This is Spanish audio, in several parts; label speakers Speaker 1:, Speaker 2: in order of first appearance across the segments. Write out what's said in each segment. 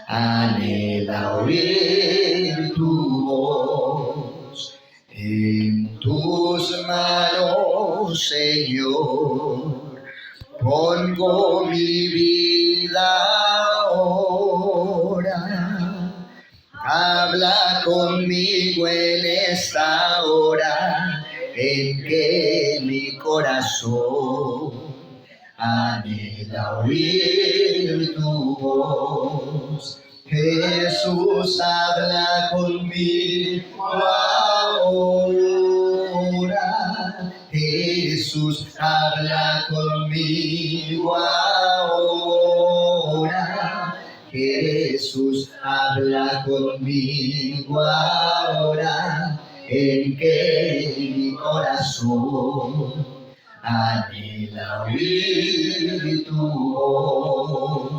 Speaker 1: anhela oír tu voz. En tus manos, Señor, pongo mi vida ahora. Habla conmigo en esta hora en que mi corazón anhela oír tu voz. Jesús, habla conmigo ahora. Jesús, habla conmigo ahora. Jesús, habla conmigo ahora, en que mi corazón anhela oír tu voz.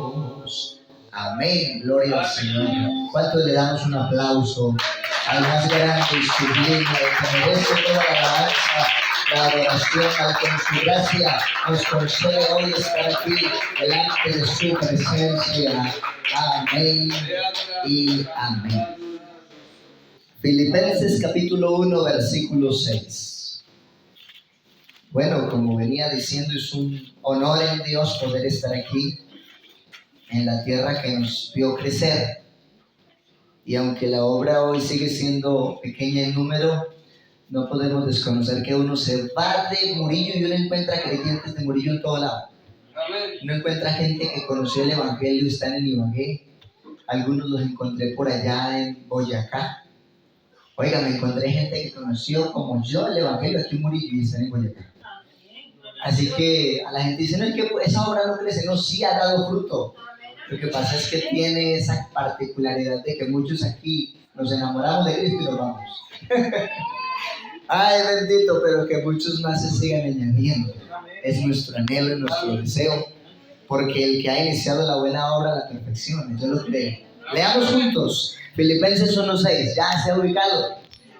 Speaker 1: Amén, gloria al Señor. ¿Cuántos le damos un aplauso al más grande y sublime, que merece toda la alabanza, la adoración, al que en su gracia nos concede hoy estar aquí delante de su presencia? Amén y amén. Filipenses capítulo 1, versículo 6. Bueno, como venía diciendo, es un honor en Dios poder estar aquí en la tierra que nos vio crecer. Y aunque la obra hoy sigue siendo pequeña en número, no podemos desconocer que uno se va de Murillo y uno encuentra creyentes de Murillo en todo lado. Uno encuentra gente que conoció el Evangelio y están en Ibagué. Algunos los encontré por allá en Boyacá. Oiga, me encontré gente que conoció como yo el Evangelio aquí en Murillo y están en Boyacá. Así que a la gente dice, no, es que esa obra no crece, no, sí ha dado fruto. Lo que pasa es que tiene esa particularidad de que muchos aquí nos enamoramos de Cristo y nos vamos. Ay, bendito, pero que muchos más se sigan añadiendo. Es nuestro anhelo y nuestro deseo, porque el que ha iniciado la buena obra la perfecciona, yo lo creo. Leamos juntos Filipenses 1:6, ya se ha ubicado.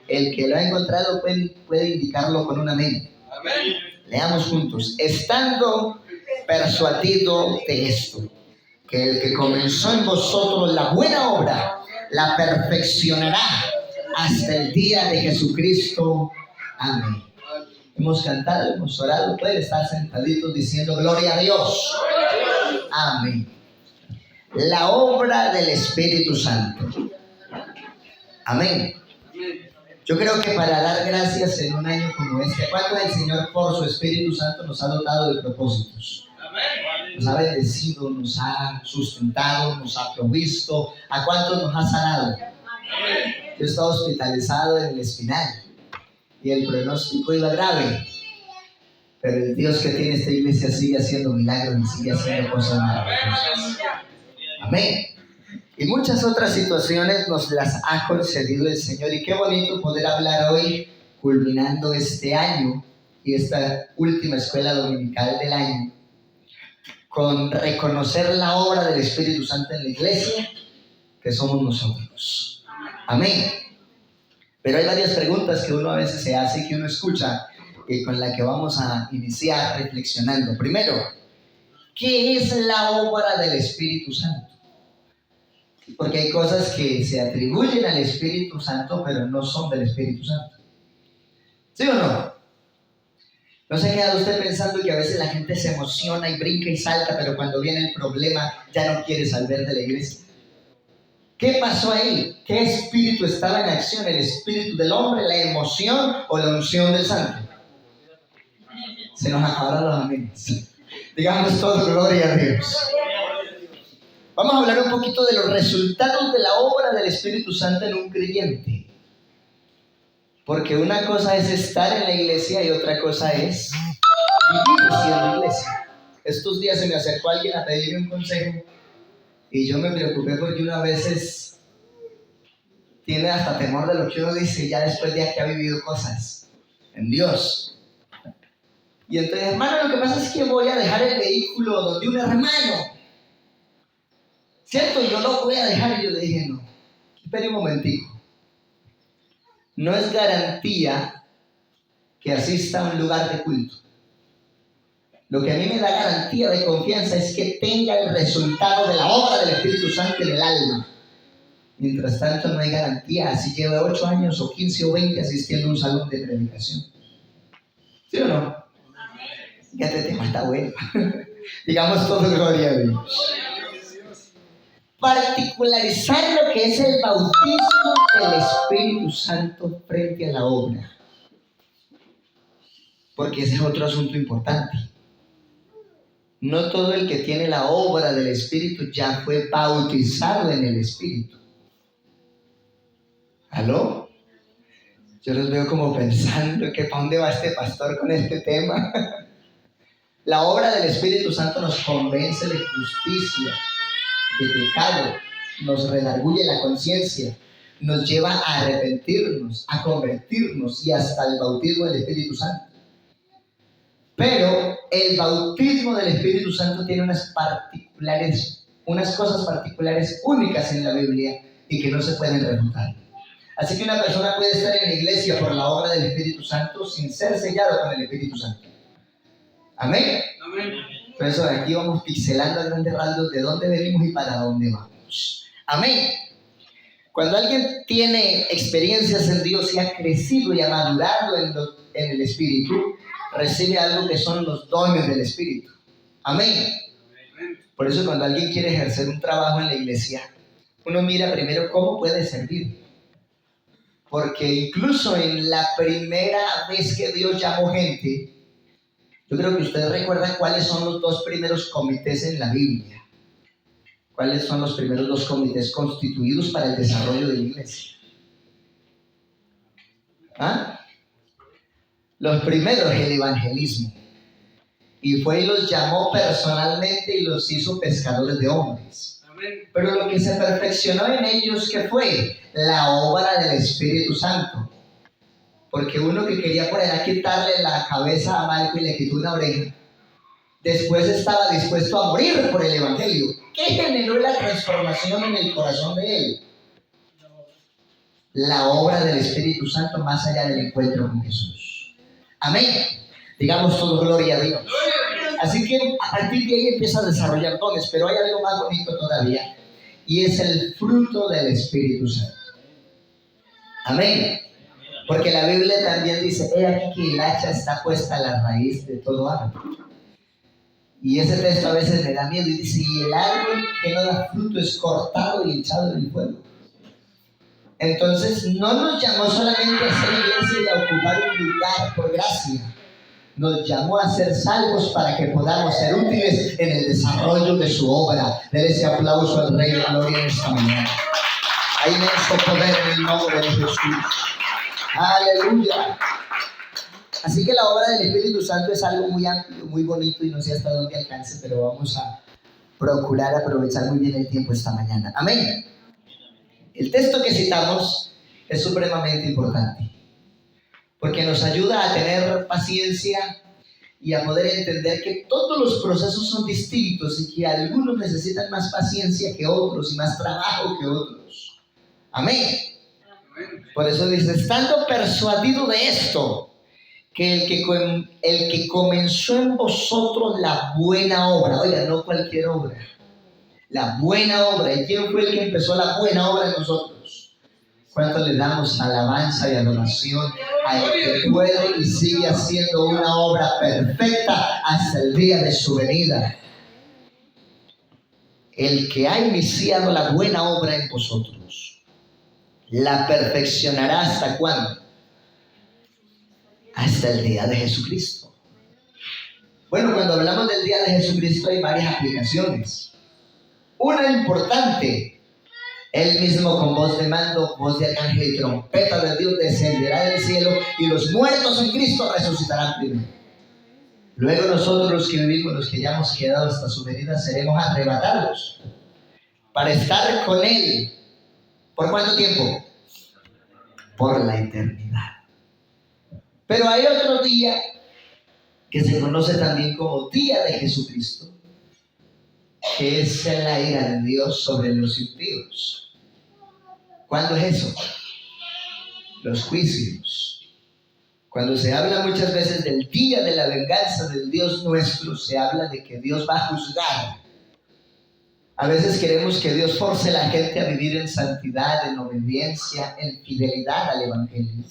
Speaker 1: El que lo ha encontrado puede indicarlo con un amén. Amén. Leamos juntos. Estando persuadido de esto, que el que comenzó en vosotros la buena obra, la perfeccionará hasta el día de Jesucristo. Amén. Hemos cantado, hemos orado, pueden estar sentaditos diciendo gloria a Dios. Amén. La obra del Espíritu Santo. Amén. Yo creo que para dar gracias en un año como este, ¿cuánto el Señor por su Espíritu Santo nos ha dotado de propósitos? Nos ha bendecido, nos ha sustentado, nos ha provisto. ¿A cuántos nos ha sanado? Yo estaba hospitalizado en el Espinal y el pronóstico iba grave, pero el Dios que tiene esta iglesia sigue haciendo milagros y sigue haciendo cosas maravillosas. Amén. Y muchas otras situaciones nos las ha concedido el Señor, y qué bonito poder hablar hoy, culminando este año y esta última escuela dominical del año, con reconocer la obra del Espíritu Santo en la iglesia, que somos nosotros. Amén. Pero hay varias preguntas que uno a veces se hace y que uno escucha, y con la que vamos a iniciar reflexionando. Primero, ¿qué es la obra del Espíritu Santo? Porque hay cosas que se atribuyen al Espíritu Santo, pero no son del Espíritu Santo. ¿Sí o no? ¿No se ha quedado usted pensando que a veces la gente se emociona y brinca y salta, pero cuando viene el problema ya no quiere salir de la iglesia? ¿Qué pasó ahí? ¿Qué espíritu estaba en acción? ¿El espíritu del hombre, la emoción o la unción del santo? Se nos acabaron los amigos. Digamos todo gloria a Dios. Vamos a hablar un poquito de los resultados de la obra del Espíritu Santo en un creyente. Porque una cosa es estar en la iglesia y otra cosa es vivir siendo iglesia. Estos días se me acercó alguien a pedirme un consejo y yo me preocupé porque uno a veces tiene hasta temor de lo que uno dice ya después de que ha vivido cosas en Dios. Y entonces, hermano, lo que pasa es que voy a dejar el vehículo donde un hermano. ¿Cierto? Yo lo voy a dejar. Y yo le dije, no, espere un momentico. No es garantía que asista a un lugar de culto. Lo que a mí me da garantía de confianza es que tenga el resultado de la obra del Espíritu Santo en el alma. Mientras tanto, no hay garantía, así lleve 8 años o 15 o 20 asistiendo a un salón de predicación. ¿Sí o no? Ya este tema está bueno. Digamos todo gloria a Dios. Particularizar lo que es el bautismo del Espíritu Santo frente a la obra. Porque ese es otro asunto importante. No todo el que tiene la obra del Espíritu ya fue bautizado en el Espíritu. ¿Aló? Yo los veo como pensando que ¿para dónde va este pastor con este tema? La obra del Espíritu Santo nos convence de justicia, de pecado, nos redarguye la conciencia, nos lleva a arrepentirnos, a convertirnos y hasta el bautismo del Espíritu Santo. Pero el bautismo del Espíritu Santo tiene unas cosas particulares únicas en la Biblia y que no se pueden refutar. Así que una persona puede estar en la iglesia por la obra del Espíritu Santo sin ser sellado con el Espíritu Santo. ¿Amén? Amén. Por eso aquí vamos pixelando a grandes rasgos de dónde venimos y para dónde vamos. Amén. Cuando alguien tiene experiencias en Dios y ha crecido y ha madurado en el Espíritu, recibe algo que son los dones del Espíritu. Amén. Por eso cuando alguien quiere ejercer un trabajo en la iglesia, uno mira primero cómo puede servir. Porque incluso en la primera vez que Dios llamó gente, yo creo que ustedes recuerdan cuáles son los 2 primeros comités en la Biblia. ¿Cuáles son los primeros 2 comités constituidos para el desarrollo de la iglesia? ¿Ah? Los primeros, el evangelismo. Y fue y los llamó personalmente y los hizo pescadores de hombres. Pero lo que se perfeccionó en ellos, ¿qué fue? La obra del Espíritu Santo. Porque uno que quería por allá quitarle la cabeza a Malco y le quitó una oreja, después estaba dispuesto a morir por el Evangelio. ¿Qué generó la transformación en el corazón de él? La obra del Espíritu Santo más allá del encuentro con Jesús. Amén. Digamos todo gloria a Dios. Así que a partir de ahí empieza a desarrollar dones, pero hay algo más bonito todavía, y es el fruto del Espíritu Santo. Amén. Porque la Biblia también dice, he aquí que el hacha está puesta a la raíz de todo árbol. Y ese texto a veces me da miedo y dice, y el árbol que no da fruto es cortado y echado en el fuego. Entonces no nos llamó solamente a ser iglesia y a ocupar un lugar por gracia. Nos llamó a ser salvos para que podamos ser útiles en el desarrollo de su obra. Denle ese aplauso al Rey de Gloria en esta mañana. Hay inmenso poder en el nombre de Jesús. Aleluya. Así que la obra del Espíritu Santo es algo muy amplio, muy bonito y no sé hasta dónde alcance, pero vamos a procurar aprovechar muy bien el tiempo esta mañana. Amén. El texto que citamos es supremamente importante porque nos ayuda a tener paciencia y a poder entender que todos los procesos son distintos y que algunos necesitan más paciencia que otros y más trabajo que otros. Amén. Por eso dice, estando persuadido de esto, que el que comenzó en vosotros la buena obra, oiga, no cualquier obra, la buena obra. ¿Y quién fue el que empezó la buena obra en nosotros? ¿Cuánto le damos alabanza y adoración al que puede y sigue haciendo una obra perfecta hasta el día de su venida? El que ha iniciado la buena obra en vosotros, la perfeccionará ¿hasta cuándo? Hasta el día de Jesucristo. Bueno, cuando hablamos del día de Jesucristo hay varias aplicaciones. Una importante, Él mismo con voz de mando, voz de arcángel y trompeta de Dios descenderá del cielo y los muertos en Cristo resucitarán primero. Luego nosotros los que vivimos, los que ya hemos quedado hasta su venida, seremos arrebatados para estar con Él. ¿Por cuánto tiempo? Por la eternidad. Pero hay otro día que se conoce también como Día de Jesucristo, que es la ira de Dios sobre los impíos. ¿Cuándo es eso? Los juicios. Cuando se habla muchas veces del día de la venganza del Dios nuestro, se habla de que Dios va a juzgar. A veces queremos que Dios force a la gente a vivir en santidad, en obediencia, en fidelidad al Evangelio.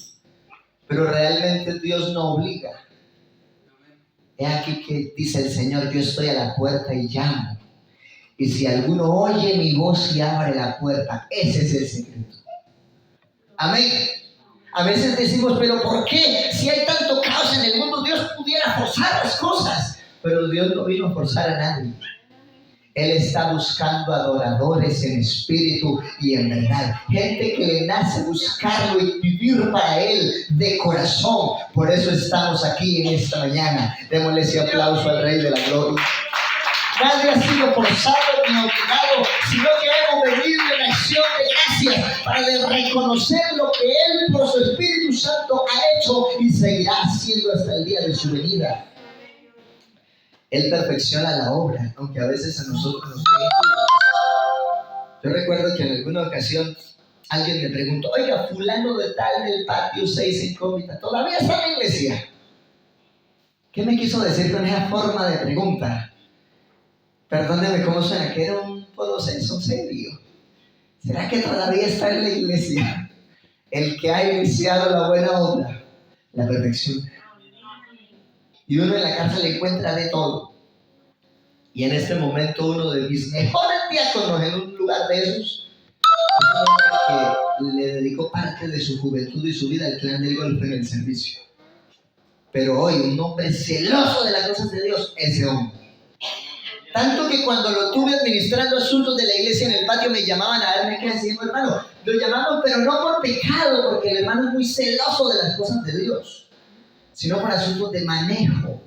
Speaker 1: Pero realmente Dios no obliga. He aquí que dice el Señor: yo estoy a la puerta y llamo. Y si alguno oye mi voz y abre la puerta, ese es el secreto. Amén. A veces decimos: pero ¿por qué? Si hay tanto caos en el mundo, Dios pudiera forzar las cosas. Pero Dios no vino a forzar a nadie. Él está buscando adoradores en espíritu y en verdad. Gente que le nace buscarlo y vivir para Él de corazón. Por eso estamos aquí en esta mañana. Démosle ese aplauso al Rey de la Gloria. Nadie ha sido forzado ni obligado, sino que hemos venido en acción de gracias para reconocer lo que Él por su Espíritu Santo ha hecho y seguirá haciendo hasta el día de su venida. Él perfecciona la obra, aunque a veces a nosotros nos queda. Yo recuerdo que en alguna ocasión alguien me preguntó: oiga, fulano de tal del patio 6 incógnita, ¿todavía está en la iglesia? ¿Qué me quiso decir con esa forma de pregunta? Perdóneme, ¿cómo suena? Que era un proceso serio. ¿Será que todavía está en la iglesia? El que ha iniciado la buena obra, la perfección. Y uno en la cárcel encuentra de todo. Y en este momento uno de mis mejores diáconos en un lugar de esos, que le dedicó parte de su juventud y su vida al clan del golpe en el servicio. Pero hoy un hombre celoso de las cosas de Dios, ese hombre. Tanto que cuando lo tuve administrando asuntos de la iglesia en el patio, me llamaban a verme qué decimos: hermano, lo llamamos, pero no por pecado, porque el hermano es muy celoso de las cosas de Dios, sino por asuntos de manejo.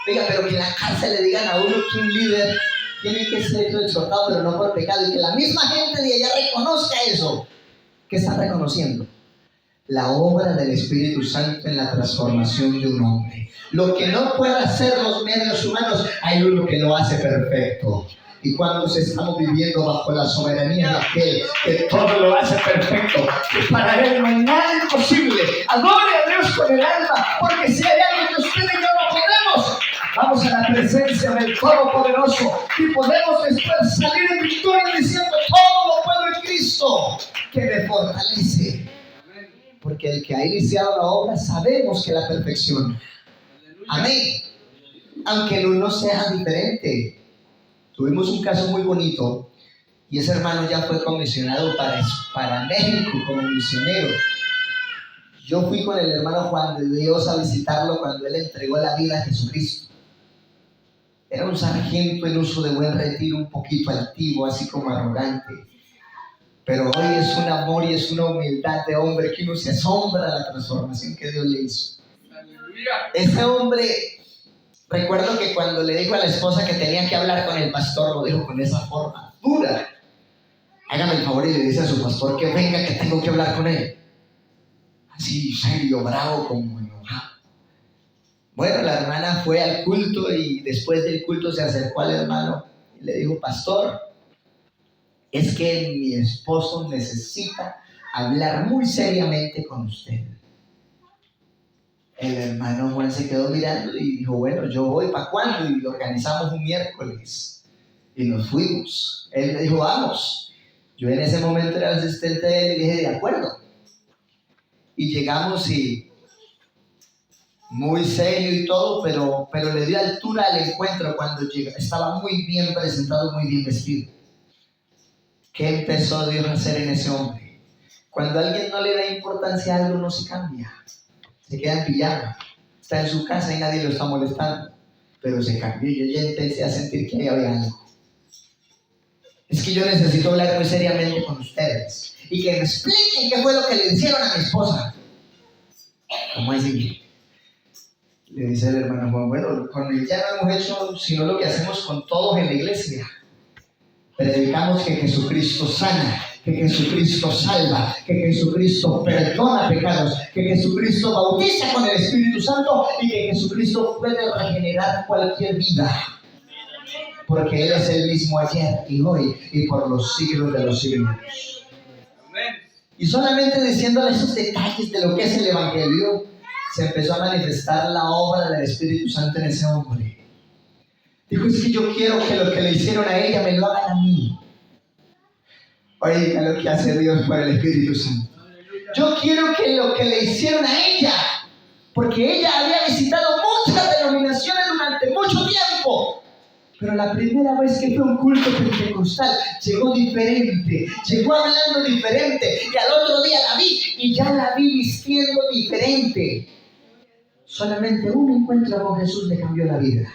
Speaker 1: Oiga, pero que en la cárcel le digan a uno que un líder tiene que ser exhortado, pero no por pecado, y que la misma gente de allá reconozca eso. ¿Qué está reconociendo? La obra del Espíritu Santo en la transformación de un hombre. Lo que no pueden hacer los medios humanos, hay uno que lo hace perfecto. Y cuando estamos viviendo bajo la soberanía de aquel que todo lo hace perfecto, que para Él no hay nada imposible, adore a Dios con el alma, porque si hay algo que usted y yo no podemos, vamos a la presencia del Todopoderoso y podemos después salir en victoria diciendo: todo lo puedo en Cristo que me fortalece. Porque el que ha iniciado la obra sabemos que la perfecciona. Amén. Aunque el uno sea diferente. Tuvimos un caso muy bonito y ese hermano ya fue comisionado para México como misionero. Yo fui con el hermano Juan de Dios a visitarlo cuando él entregó la vida a Jesucristo. Era un sargento en uso de buen retiro, un poquito altivo, así como arrogante. Pero hoy es un amor y es una humildad de hombre que uno se asombra de la transformación que Dios le hizo. Ese hombre, recuerdo que cuando le dijo a la esposa que tenía que hablar con el pastor, lo dijo con esa forma dura. Hágame el favor y le dice a su pastor que venga, que tengo que hablar con él. Así, serio, bravo, como enojado. Bueno, la hermana fue al culto y después del culto se acercó al hermano y le dijo: pastor, es que mi esposo necesita hablar muy seriamente con usted. El hermano Juan se quedó mirando y dijo: bueno, yo voy, ¿para cuándo? Y lo organizamos un miércoles y nos fuimos. Él me dijo: vamos. Yo en ese momento era asistente de él y dije: de acuerdo. Y llegamos y muy serio y todo, pero le dio altura al encuentro cuando llegó. Estaba muy bien presentado, muy bien vestido. ¿Qué empezó Dios a hacer en ese hombre? Cuando a alguien no le da importancia a algo, no se cambia. Se queda en pijama. Está en su casa y nadie lo está molestando. Pero se cambió. Yo ya empecé a sentir que ahí había algo. Es que yo necesito hablar muy seriamente con ustedes. Y que me expliquen qué fue lo que le hicieron a mi esposa. ¿Cómo así? Le dice el hermano Juan: bueno, con él ya no hemos hecho sino lo que hacemos con todos en la iglesia. Predicamos que Jesucristo sana, que Jesucristo salva, que Jesucristo perdona pecados, que Jesucristo bautiza con el Espíritu Santo y que Jesucristo puede regenerar cualquier vida. Porque Él es el mismo ayer y hoy y por los siglos de los siglos. Y solamente diciéndole esos detalles de lo que es el Evangelio, se empezó a manifestar la obra del Espíritu Santo en ese hombre. Dijo, es que yo quiero que lo que le hicieron a ella me lo hagan a mí. Oiga lo que hace Dios por el Espíritu Santo. Yo quiero que lo que le hicieron a ella, porque ella había visitado muchas denominaciones durante mucho tiempo, pero la primera vez que fue un culto pentecostal, llegó diferente, llegó hablando diferente, y al otro día la vi, y ya la vi vistiendo diferente. Solamente un encuentro con Jesús le cambió la vida.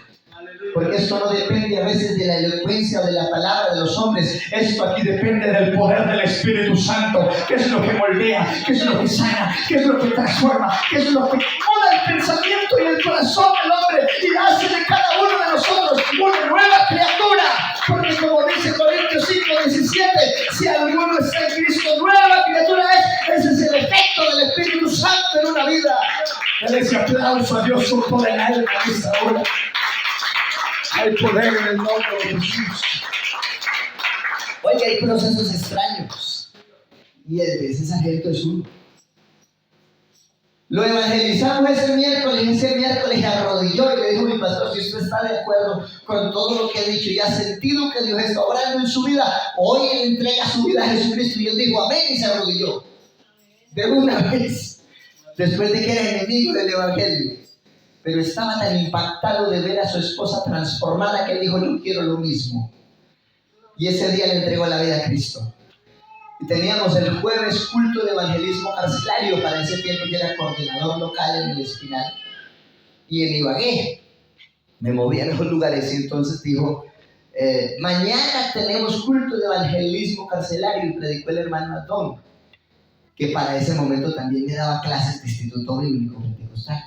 Speaker 1: Porque esto no depende a veces de la elocuencia o de la palabra de los hombres. Esto aquí depende del poder del Espíritu Santo. ¿Qué es lo que moldea? ¿Qué es lo que sana? ¿Qué es lo que transforma? ¿Qué es lo que muda el pensamiento y el corazón del hombre y hace de cada uno de nosotros una nueva criatura? Porque como dice Corintios 5:17, si alguno está en Cristo, nueva criatura es. Ese es el efecto del Espíritu Santo en una vida. Dale ese aplauso a Dios por toda el alma en esta hora. Hay poder en el nombre de Jesús. Oiga, hay procesos extraños. Y el de ese sargento es uno. Lo evangelizamos ese miércoles arrodilló y le dijo a mi pastor, si usted está de acuerdo con todo lo que he dicho y ha sentido que Dios está obrando en su vida, hoy él entrega su vida a Jesucristo. Y él dijo amén y se arrodilló. De una vez. Después de que era enemigo del evangelio. Pero estaba tan impactado de ver a su esposa transformada que él dijo, yo quiero lo mismo. Y ese día le entregó la vida a Cristo. Y teníamos el jueves culto de evangelismo carcelario. Para ese tiempo yo era coordinador local en el Espinal y en Ibagué. Me movía en esos lugares y entonces dijo, mañana tenemos culto de evangelismo carcelario, y predicó el hermano Atón, que para ese momento también me daba clases de Instituto Bíblico Pentecostal.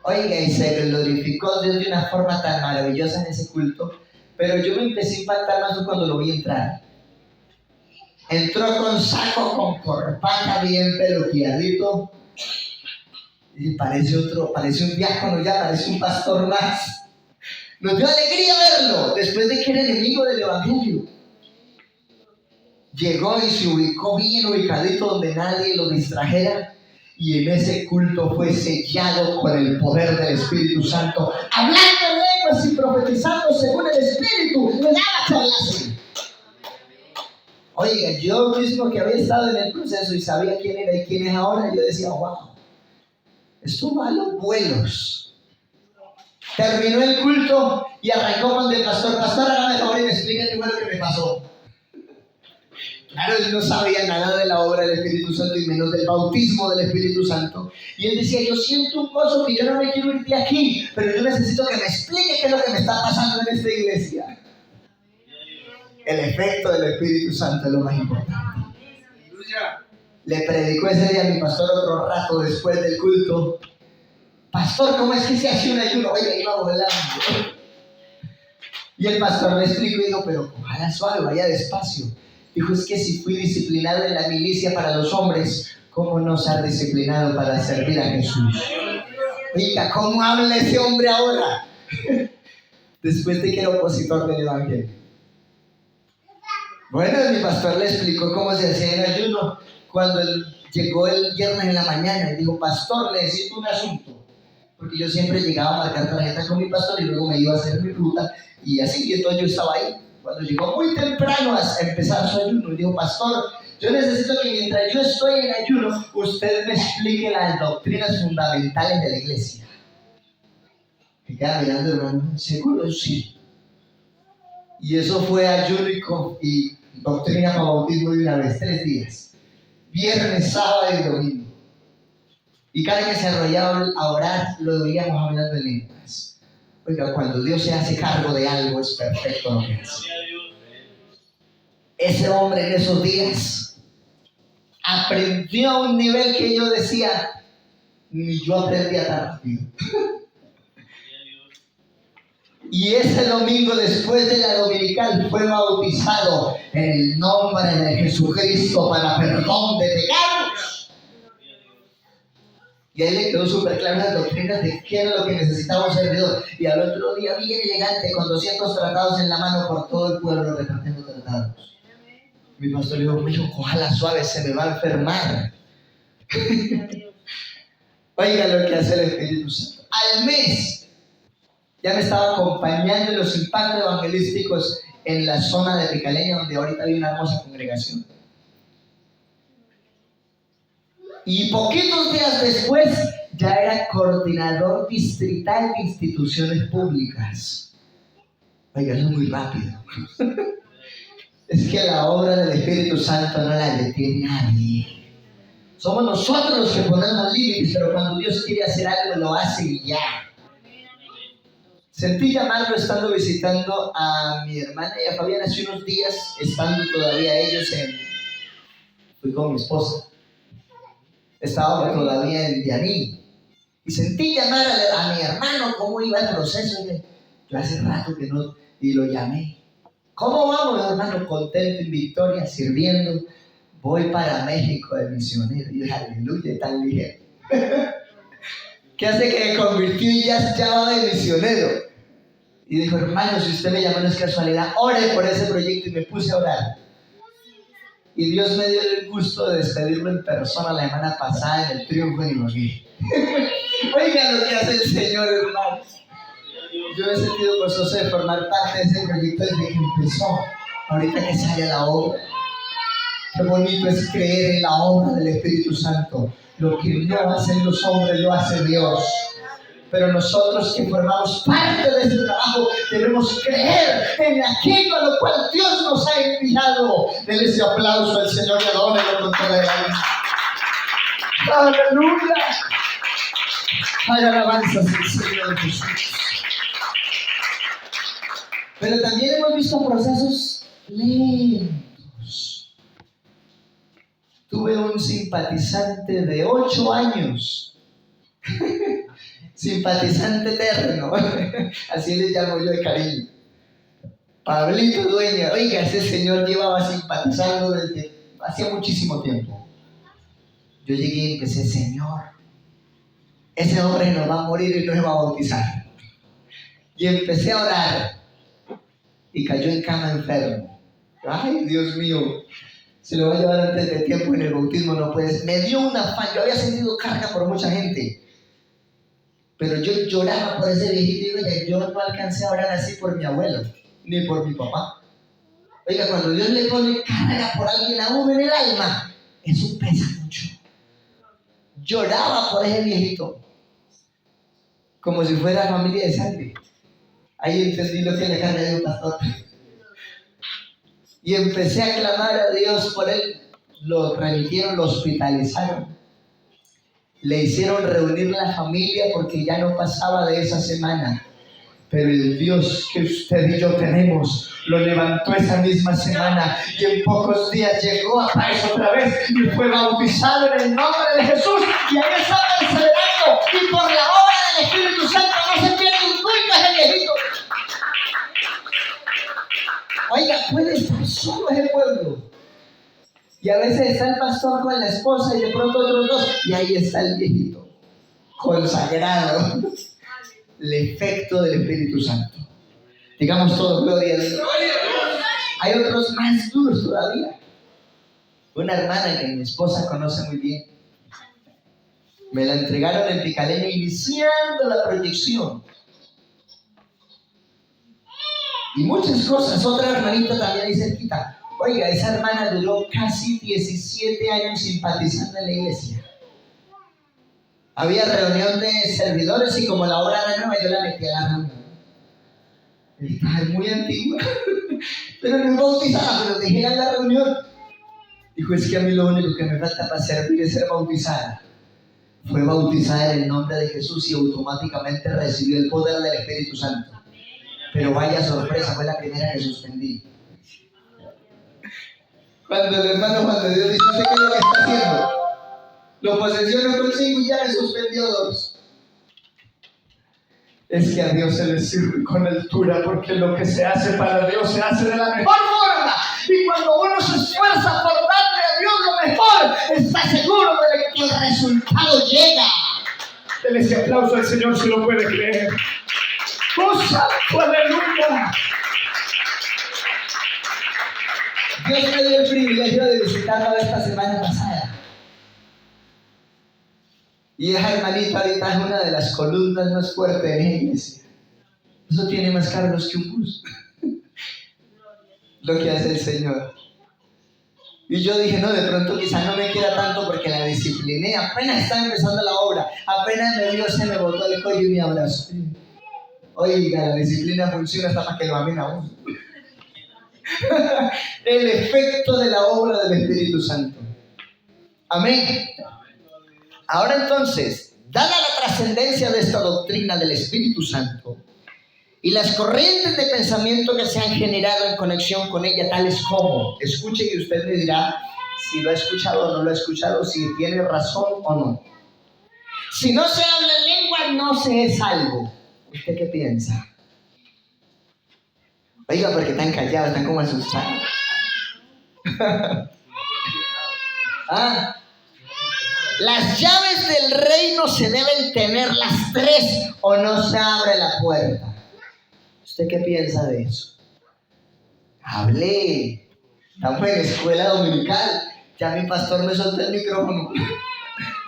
Speaker 1: Oiga, y se glorificó Dios de una forma tan maravillosa en ese culto, pero yo me empecé a impactar más cuando lo vi entrar. Entró con saco, con corbata, bien peluqueadito, y parece un diácono ya, parece un pastor más. Nos dio alegría verlo, después de que era enemigo del evangelio. Llegó y se ubicó bien ubicadito donde nadie lo distrajera. Y en ese culto fue sellado con el poder del Espíritu Santo, hablando en lenguas y profetizando según el Espíritu le daba que hablase. Oiga, yo mismo que había estado en el proceso y sabía quién era y quién es ahora, yo decía, wow, esto va a los vuelos. Terminó el culto y arrancó con el pastor, hágame el favor y me explica qué fue lo que me pasó. Claro, él no sabía nada de la obra del Espíritu Santo y menos del bautismo del Espíritu Santo. Y él decía, yo siento un gozo que yo no me quiero ir de aquí, pero yo necesito que me explique qué es lo que me está pasando en esta iglesia. El efecto del Espíritu Santo es lo más importante. Le predicó ese día a mi pastor otro rato después del culto. Pastor, ¿cómo es que se hace un ayuno? Oiga, iba volando. Y el pastor le explicó y dijo, pero ojalá suave, vaya despacio. Dijo, es que si fui disciplinado en la milicia para los hombres, ¿cómo no ser disciplinado para servir a Jesús? Oiga, ¿cómo habla ese hombre ahora? Después de que era opositor del evangelio. Bueno, mi pastor le explicó cómo se hacía el ayuno cuando él llegó el viernes en la mañana y dijo, pastor, necesito un asunto. Porque yo siempre llegaba a marcar tarjeta con mi pastor y luego me iba a hacer mi ruta y así, y entonces yo estaba ahí. Cuando llegó muy temprano a empezar su ayuno, y dijo, pastor, yo necesito que mientras yo estoy en ayuno, usted me explique las doctrinas fundamentales de la iglesia. Me queda mirando, hermano, seguro sí. Y eso fue ayuno y doctrina para bautismo de una vez, 3 días. Viernes, sábado y domingo. Y cada que se arrollaba a orar, lo veíamos hablando en lenguas. Oiga, cuando Dios se hace cargo de algo, es perfecto lo que hace. Ese hombre en esos días aprendió a un nivel que yo decía, ni yo aprendía tan rápido. Y ese domingo, después de la dominical, fue bautizado en el nombre de Jesucristo para perdón de pecados. Y ahí le quedó súper claro las doctrinas de qué era lo que necesitaba un servidor. Y al otro día, bien elegante, con 200 tratados en la mano por todo el pueblo, repartiendo tratados. Mi pastor le dijo, ojalá suave, se me va a enfermar. Oiga lo que hace el Espíritu Santo. Al mes ya me estaba acompañando en los impactos evangelísticos en la zona de Picaleña, donde ahorita hay una hermosa congregación. Y poquitos días después ya era coordinador distrital de instituciones públicas. Oiga, eso es muy rápido. Es que la obra del Espíritu Santo no la detiene nadie. Somos nosotros los que ponemos límites, pero cuando Dios quiere hacer algo, lo hace y ya. Sentí llamarlo estando visitando a mi hermana y a Fabián hace unos días, estando todavía ellos fui con mi esposa. Estábamos todavía en Dianí. Y sentí llamar a mi hermano cómo iba el proceso. Yo hace rato que no, y lo llamé. ¿Cómo vamos, hermano? Contento, en victoria, sirviendo. Voy para México de misionero. Y yo, aleluya, tan ligero. ¿Qué hace que me convirtió y ya va de misionero? Y dijo, hermano, si usted me llama no es casualidad, ore por ese proyecto. Y me puse a orar. Y Dios me dio el gusto de despedirlo en persona la semana pasada en el Triunfo de Ibagué. Oigan lo que hace el Señor, hermano. Yo me he sentido gozoso de formar parte de ese proyecto desde que empezó. Ahorita que sale la obra. Qué bonito es creer en la obra del Espíritu Santo. Lo que no hacen los hombres, lo hace Dios. Pero nosotros que formamos parte de ese trabajo debemos creer en aquello a lo cual Dios nos ha enviado. Denle ese aplauso al Señor y adórenlo con toda el alma. ¡Aleluya! Hay alabanzas al Señor Jesús. Pero también hemos visto procesos lentos. Tuve un simpatizante de 8 años. Simpatizante eterno. Así le llamo yo de cariño. Pablito Dueña. Oiga, ese señor llevaba simpatizando desde hacía muchísimo tiempo. Yo llegué y empecé, Señor, ese hombre nos va a morir y no se va a bautizar. Y empecé a orar. Y cayó en cama enfermo. Ay, Dios mío, se lo va a llevar antes de tiempo en el bautismo, no puedes. Me dio un afán, yo había sentido carga por mucha gente. Pero yo lloraba por ese viejito y oye, yo no alcancé a orar así por mi abuelo, ni por mi papá. Oiga, cuando Dios le pone carga por alguien a uno en el alma, eso pesa mucho. Lloraba por ese viejito, como si fuera familia de sangre. Ahí entendí lo que le carga de un pastor. Y empecé a clamar a Dios por él. Lo remitieron, lo hospitalizaron. Le hicieron reunir la familia porque ya no pasaba de esa semana. Pero el Dios que usted y yo tenemos lo levantó esa misma semana y en pocos días llegó a Paz otra vez y fue bautizado en el nombre de Jesús. Y ahí está perseverando y por la obra del Espíritu Santo no se pierde un culto ese viejito. Oiga, puede estar solo ese pueblo. Y a veces está el pastor con la esposa y de pronto otros dos. Y ahí está el viejito, consagrado. El efecto del Espíritu Santo. Digamos todo, gloria a Dios. Hay otros más duros todavía. Una hermana que mi esposa conoce muy bien. Me la entregaron en Picaleña iniciando la proyección. Y muchas cosas. Otra hermanita también ahí cerquita. Oiga, esa hermana duró casi 17 años simpatizando en la iglesia. Había reunión de servidores y como la hora era nueva, yo la metí a la reunión. Estaba muy antigua, pero no bautizada, pero dejé en la reunión. Dijo, es que a mí lo único que me falta para servir es ser bautizada. Fue bautizada en el nombre de Jesús y automáticamente recibió el poder del Espíritu Santo. Pero vaya sorpresa, fue la primera que suspendí. Cuando el hermano Juan de Dios dice, ¿usted qué es lo que está haciendo? Lo posesionó con 5 y ya le suspendió 2. Es que a Dios se le sirve con altura, porque lo que se hace para Dios se hace de la mejor forma. Y cuando uno se esfuerza por darle a Dios lo mejor, está seguro de que el resultado llega. Dele ese aplauso al Señor si lo puede creer. ¡Cosa! ¡Aleluya! Dios me dio el privilegio de visitarlo esta semana pasada. Y esa hermanita ahorita es una de las columnas más fuertes de la iglesia. Eso tiene más cargos que un bus. Lo que hace el Señor. Y yo dije, no, de pronto quizás no me queda tanto porque la discipliné. Apenas estaba empezando la obra. Apenas me vio, se me botó el cuello y me abrazó. Oiga, la disciplina funciona hasta para que lo amen a uno. El efecto de la obra del Espíritu Santo. Amén. Ahora entonces, dada la trascendencia de esta doctrina del Espíritu Santo y las corrientes de pensamiento que se han generado en conexión con ella, tales como, escuche y usted me dirá si lo ha escuchado o no lo ha escuchado, si tiene razón o no. Si no se habla en lengua, no se es algo. ¿Usted qué piensa? Oiga, porque están callados, están como asustados. ¿Ah? Las llaves del reino se deben tener las tres o no se abre la puerta. ¿Usted qué piensa de eso? Hable. Estamos en escuela dominical. Ya mi pastor me soltó el micrófono.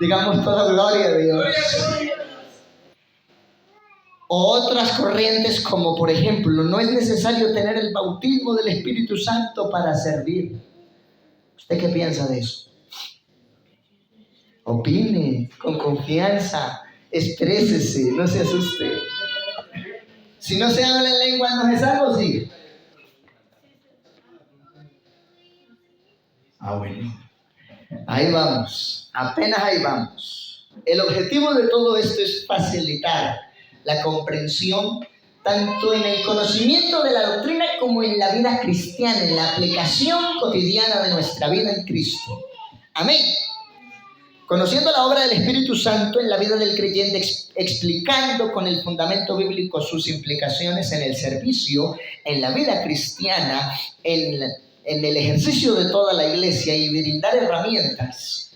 Speaker 1: Digamos toda gloria a Dios. Otras corrientes como por ejemplo, no es necesario tener el bautismo del Espíritu Santo para servir. ¿Usted qué piensa de eso? Opine con confianza, exprésese, no se asuste. Si no se habla en lengua, no es algo, sí. Bueno. Ahí vamos, apenas ahí vamos. El objetivo de todo esto es facilitar la comprensión tanto en el conocimiento de la doctrina como en la vida cristiana, en la aplicación cotidiana de nuestra vida en Cristo. Amén. Conociendo la obra del Espíritu Santo en la vida del creyente, explicando con el fundamento bíblico sus implicaciones en el servicio, en la vida cristiana, en el ejercicio de toda la iglesia y brindar herramientas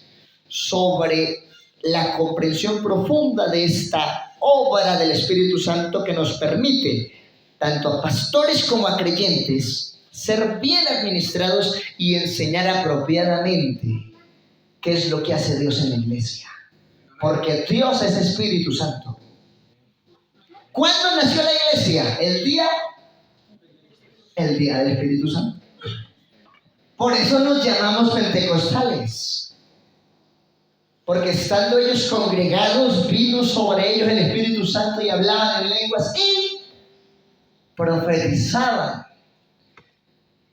Speaker 1: sobre la comprensión profunda de esta obra del Espíritu Santo que nos permite, tanto a pastores como a creyentes, ser bien administrados y enseñar apropiadamente qué es lo que hace Dios en la iglesia. Porque Dios es Espíritu Santo. ¿Cuándo nació la iglesia? El día del Espíritu Santo. Por eso nos llamamos pentecostales. Porque estando ellos congregados, vino sobre ellos el Espíritu Santo y hablaban en lenguas y profetizaban.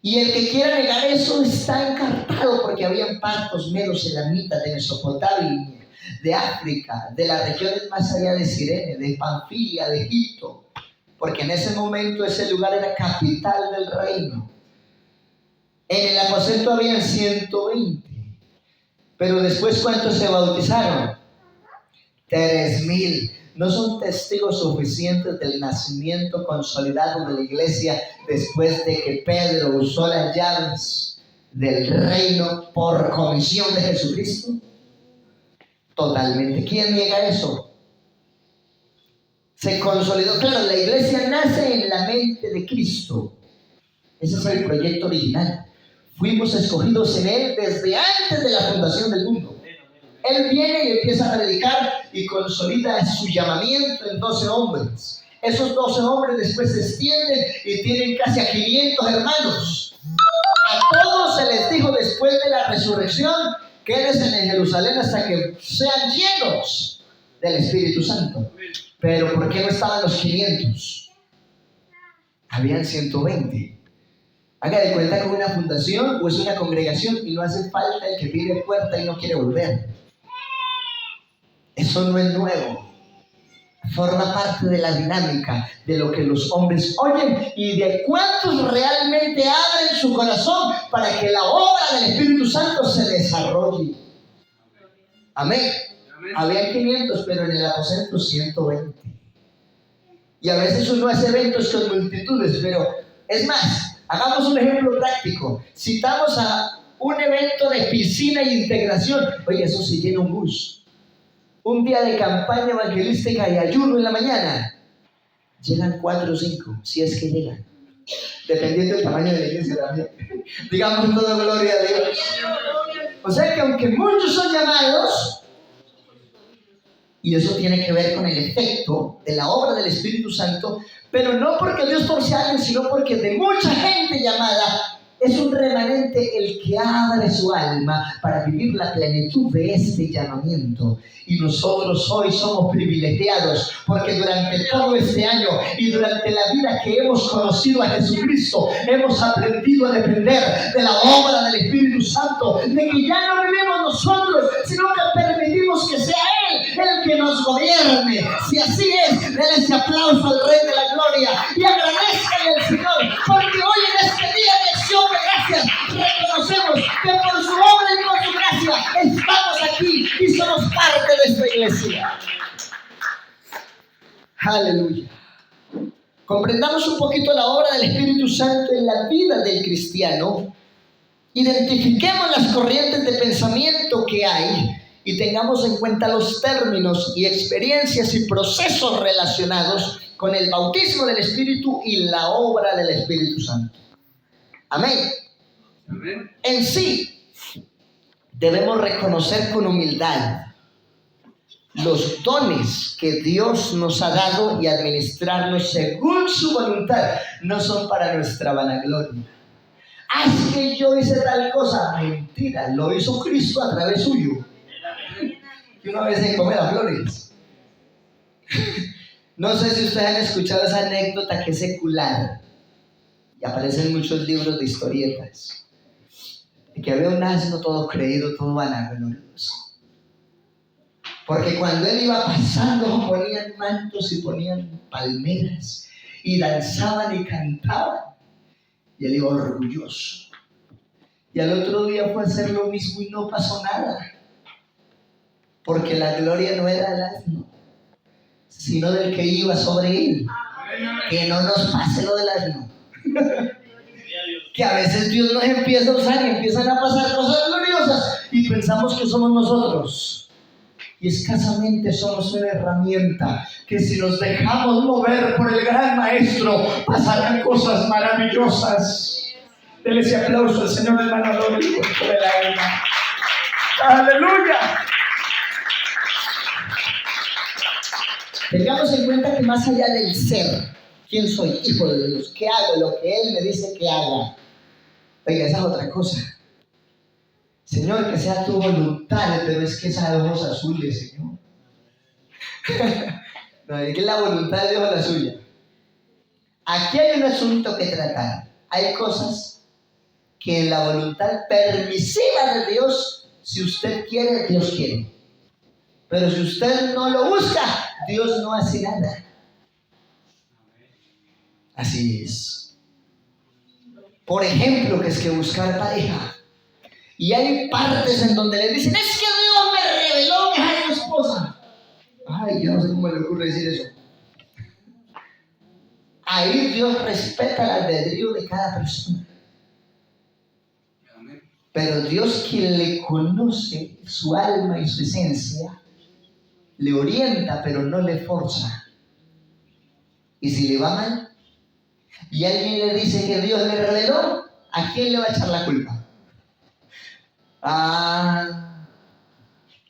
Speaker 1: Y el que quiera negar eso está encartado, porque habían partos, medos, elamitas de Mesopotamia, de África, de las regiones más allá de Cirene, de Panfilia, de Egipto, porque en ese momento ese lugar era capital del reino. En el aposento habían 120, pero después ¿cuántos se bautizaron? 3,000. No son testigos suficientes del nacimiento consolidado de la iglesia después de que Pedro usó las llaves del reino por comisión de Jesucristo. Totalmente. ¿Quién niega eso? Se consolidó. Claro, la iglesia nace en la mente de Cristo. Ese es el proyecto original. Fuimos escogidos en Él desde antes de la fundación del mundo. Él viene y empieza a predicar y consolida su llamamiento en 12 hombres. Esos 12 hombres después se extienden y tienen casi a 500 hermanos. A todos se les dijo después de la resurrección: quédense en Jerusalén hasta que sean llenos del Espíritu Santo. Pero ¿por qué no estaban los 500? Habían 120. Haga de cuenta que una fundación o es una congregación y no hace falta el que pide puerta y no quiere volver. Eso no es nuevo. Forma parte de la dinámica de lo que los hombres oyen y de cuántos realmente abren su corazón para que la obra del Espíritu Santo se desarrolle. Amén. Había 500, pero en el aposento 120. Y a veces uno hace eventos con multitudes, pero es más, hagamos un ejemplo práctico. Citamos a un evento de piscina e integración. Oye, eso se llena un bus. Un día de campaña evangelística y ayuno en la mañana. Llegan 4 o 5, si es que llegan. Dependiendo del tamaño de la iglesia también. Digamos toda gloria a Dios. O sea que aunque muchos son llamados, Y eso tiene que ver con el efecto de la obra del Espíritu Santo, pero no porque Dios torce a alguien, sino porque de mucha gente llamada es un remanente el que abre su alma para vivir la plenitud de este llamamiento. Y nosotros hoy somos privilegiados porque durante todo este año y durante la vida que hemos conocido a Jesucristo, hemos aprendido a depender de la obra del Espíritu Santo, de que ya no vivimos nosotros, sino que permitimos que sea Él el que nos gobierne. Si así es, denle ese aplauso al Rey de la Gloria y agradezcanle al Señor, porque hoy en este día de acción de gracias reconocemos que por su obra y por su gracia estamos aquí y somos parte de esta iglesia. Aleluya. Comprendamos un poquito la obra del Espíritu Santo en la vida del cristiano. Identifiquemos las corrientes de pensamiento que hay y tengamos en cuenta los términos y experiencias y procesos relacionados con el bautismo del Espíritu y la obra del Espíritu Santo. Amén. Amén. En sí, debemos reconocer con humildad los dones que Dios nos ha dado y administrarlos según su voluntad. No son para nuestra vanagloria. Haz que yo hice tal cosa. Mentira, lo hizo Cristo a través suyo. Y una vez se come las flores. No sé si ustedes han escuchado esa anécdota que es secular y aparece en muchos libros de historietas, de que había un asno todo creído, todo vanaglorioso, porque cuando él iba pasando ponían mantos y ponían palmeras y danzaban y cantaban, y él iba orgulloso. Y al otro día fue a hacer lo mismo y no pasó nada, porque la gloria no era del asno, sino del que iba sobre él. Que no nos pase lo del asno. Que a veces Dios nos empieza a usar y empiezan a pasar cosas gloriosas y pensamos que somos nosotros. Y escasamente somos una herramienta que si nos dejamos mover por el gran maestro, pasarán cosas maravillosas. Denle ese aplauso al Señor, hermano Rodrigo, por el alma. ¡Aleluya! Tengamos en cuenta que más allá del ser, ¿quién soy? Hijo de Dios. ¿Qué hago? Lo que Él me dice que haga. Oiga, esa es otra cosa. Señor, que sea tu voluntad, pero es que esa de ojos azules, Señor. No, es que la voluntad de Dios es la suya. Aquí hay un asunto que tratar. Hay cosas que en la voluntad permisiva de Dios, si usted quiere, Dios quiere. Pero si usted no lo busca, Dios no hace nada. Así es. Por ejemplo, que es que buscar pareja. Y hay partes en donde le dicen, es que Dios me reveló que hay una esposa. Ay, yo no sé cómo le ocurre decir eso. Ahí Dios respeta el albedrío de cada persona. Pero Dios, quien le conoce su alma y su esencia, le orienta, pero no le forza. Y si le va mal, y alguien le dice que Dios le reveló, ¿a quién le va a echar la culpa?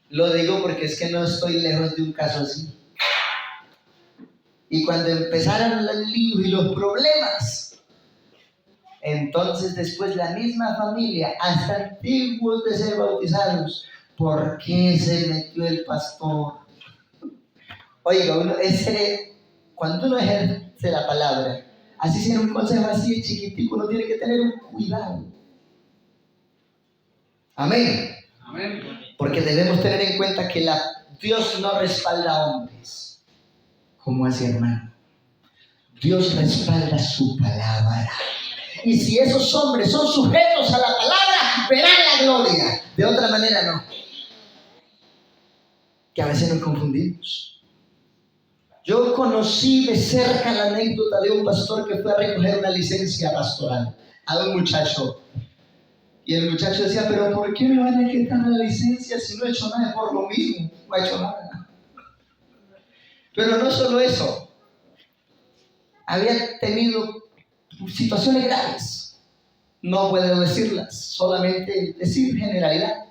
Speaker 1: Lo digo porque es que no estoy lejos de un caso así. Y cuando empezaron los líos y los problemas, entonces después la misma familia, hasta antiguos de ser bautizados, ¿por qué se metió el pastor? Oiga, cuando uno ejerce la palabra, así sea un consejo así de chiquitico, uno tiene que tener un cuidado. Amén. Amén. Porque debemos tener en cuenta que Dios no respalda a hombres. ¿Cómo así, hermano? Dios respalda su palabra. Y si esos hombres son sujetos a la palabra, verán la gloria. De otra manera no. Que a veces nos confundimos. Yo conocí de cerca la anécdota de un pastor que fue a recoger una licencia pastoral a un muchacho. Y el muchacho decía, pero ¿por qué me van a quitar la licencia si no he hecho nada por lo mismo? No he hecho nada. Pero no solo eso. Había tenido situaciones graves. No puedo decirlas, solamente decir generalidad.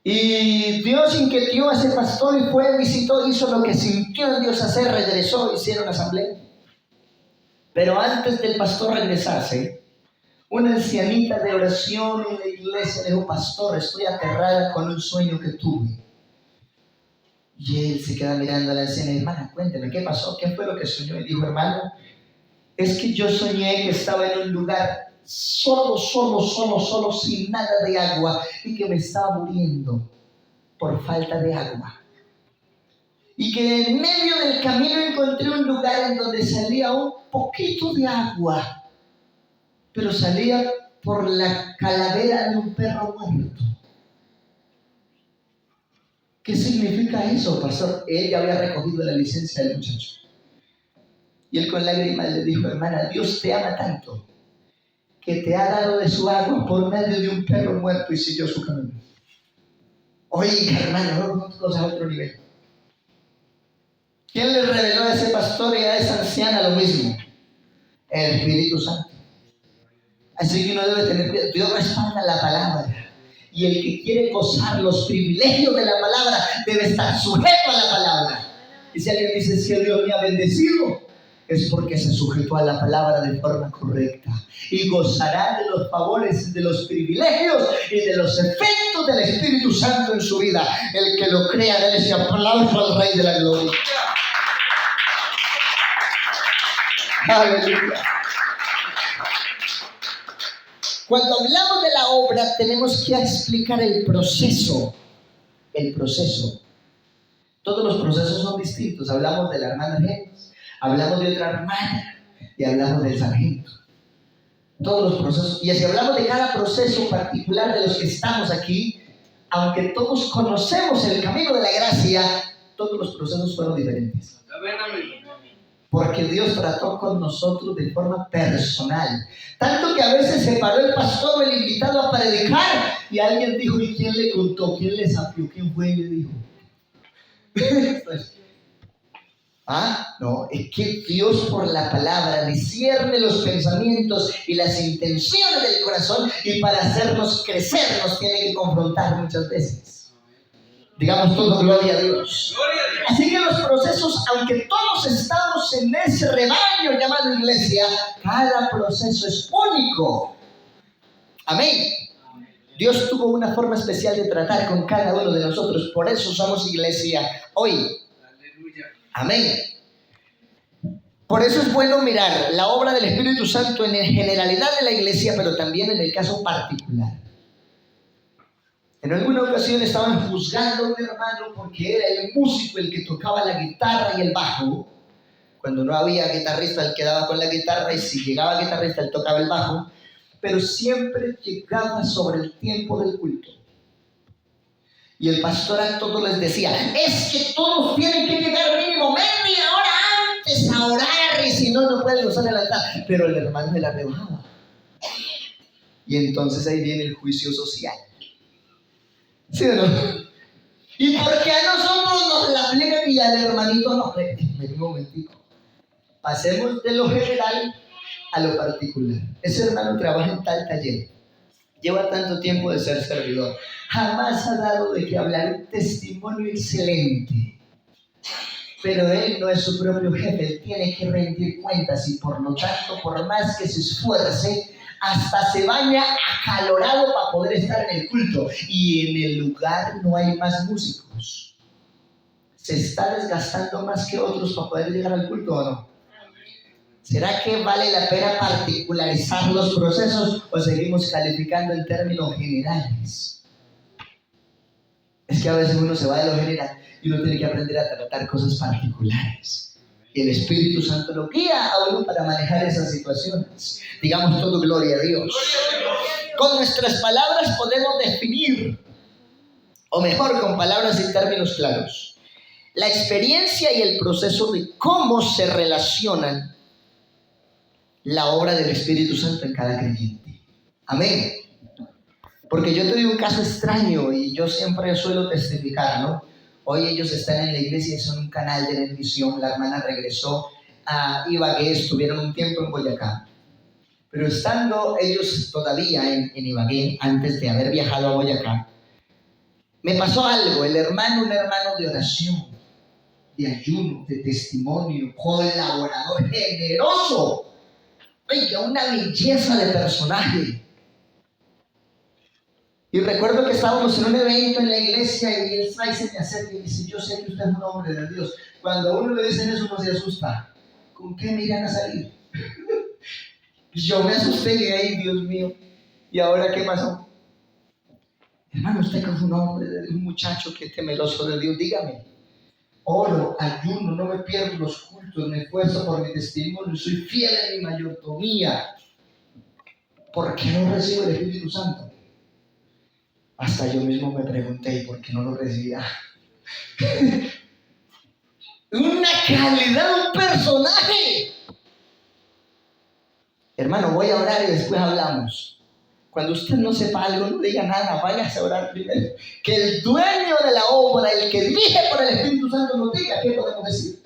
Speaker 1: Y Dios inquietó a ese pastor y fue, visitó, hizo lo que sintió en Dios hacer, regresó, hicieron asamblea. Pero antes del pastor regresarse, una ancianita de oración en la iglesia dijo: pastor, estoy aterrada con un sueño que tuve. Y él se queda mirando a la anciana: hermana, cuénteme, ¿qué pasó? ¿Qué fue lo que soñó? Y dijo: hermano, es que yo soñé que estaba en un lugar solo, sin nada de agua, y que me estaba muriendo por falta de agua. Y que en medio del camino encontré un lugar en donde salía un poquito de agua, pero salía por la calavera de un perro muerto. ¿Qué significa eso, pastor? Él ya había recogido la licencia del muchacho. Y él con lágrimas le dijo: hermana, Dios te ama tanto que te ha dado de su agua por medio de un perro muerto, y siguió su camino. Oiga, hermano, no cosas a otro nivel. ¿Quién le reveló a ese pastor y a esa anciana lo mismo? El Espíritu Santo. Así que uno debe tener cuidado. Dios respalda la palabra. Y el que quiere gozar los privilegios de la palabra debe estar sujeto a la palabra. Y si alguien dice: si Dios me ha bendecido, es porque se sujetó a la palabra de forma correcta. Y gozará de los favores, de los privilegios y de los efectos del Espíritu Santo en su vida. El que lo crea, déle ese aplauso al Rey de la Gloria. Aleluya. Cuando hablamos de la obra, tenemos que explicar el proceso. El proceso. Todos los procesos son distintos. Hablamos de la hermana Genes, hablamos de otra hermana y hablamos del sargento. Todos los procesos. Y si hablamos de cada proceso particular de los que estamos aquí, aunque todos conocemos el camino de la gracia, todos los procesos fueron diferentes. Porque Dios trató con nosotros de forma personal. Tanto que a veces se paró el pastor o el invitado a predicar y alguien dijo: ¿y quién le contó? ¿Quién le sapió? ¿Quién fue y le dijo? No, es que Dios por la palabra discierne los pensamientos y las intenciones del corazón, y para hacernos crecer nos tiene que confrontar muchas veces. Digamos todo: gloria a Dios. Así que los procesos, aunque todos estamos en ese rebaño llamado iglesia, cada proceso es único. Amén. Dios tuvo una forma especial de tratar con cada uno de nosotros. Por eso somos iglesia hoy. Amén. Por eso es bueno mirar la obra del Espíritu Santo en la generalidad de la iglesia, pero también en el caso particular. En alguna ocasión estaban juzgando a un hermano porque era el músico el que tocaba la guitarra y el bajo. Cuando no había guitarrista, él quedaba con la guitarra, y si llegaba guitarrista, él tocaba el bajo. Pero siempre llegaba sobre el tiempo del culto. Y el pastor a todos les decía: es que todos tienen que llegar mínimo media hora antes a orar, y si no, no pueden usar el altar. Pero el hermano me la rebajaba. Y entonces ahí viene el juicio social. ¿Sí o no? ¿Y por qué a nosotros nos la aplican y al hermanito no? Un momentico. Pasemos de lo general a lo particular. Ese hermano trabaja en tal taller, lleva tanto tiempo de ser servidor, jamás ha dado de qué hablar, un testimonio excelente, pero él no es su propio jefe, él tiene que rendir cuentas, y por lo tanto, por más que se esfuerce, hasta se baña acalorado para poder estar en el culto, y en el lugar no hay más músicos. ¿Se está desgastando más que otros para poder llegar al culto o no? ¿Será que vale la pena particularizar los procesos o seguimos calificando en términos generales? Es que a veces uno se va de lo general y uno tiene que aprender a tratar cosas particulares. Y el Espíritu Santo lo guía a uno para manejar esas situaciones. Digamos todo: gloria a Dios. Con nuestras palabras podemos definir, o mejor, con palabras y términos claros, la experiencia y el proceso de cómo se relacionan la obra del Espíritu Santo en cada creyente. Amén. Porque yo te doy un caso extraño y yo siempre suelo testificar, ¿no? Hoy ellos están en la iglesia y son un canal de bendición. La hermana regresó a Ibagué, estuvieron un tiempo en Boyacá. Pero estando ellos todavía en Ibagué, antes de haber viajado a Boyacá, Me pasó algo, un hermano de oración, de ayuno, de testimonio, colaborador, generoso. Oiga, una belleza de personaje. Y recuerdo que estábamos en un evento en la iglesia y él trae, se me acerca y dice: yo sé que usted es un hombre de Dios. Cuando a uno le dicen eso, uno se asusta. ¿Con qué me irán a salir? Yo me asusté y ay, Dios mío, ¿y ahora qué pasó? Hermano, usted que es un hombre, un muchacho que es temeroso de Dios, dígame. Oro, ayuno, no me pierdo los cultos, me esfuerzo por mi testimonio, soy fiel en mi mayordomía. ¿Por qué no recibo el Espíritu Santo? Hasta yo mismo me pregunté, ¿y por qué no lo recibía? Una calidad, un personaje. Hermano, voy a orar y después hablamos. Cuando usted no sepa algo, no diga nada, váyase a orar primero. Que el dueño de la obra, el que dirige por el Espíritu Santo, nos diga qué podemos decir.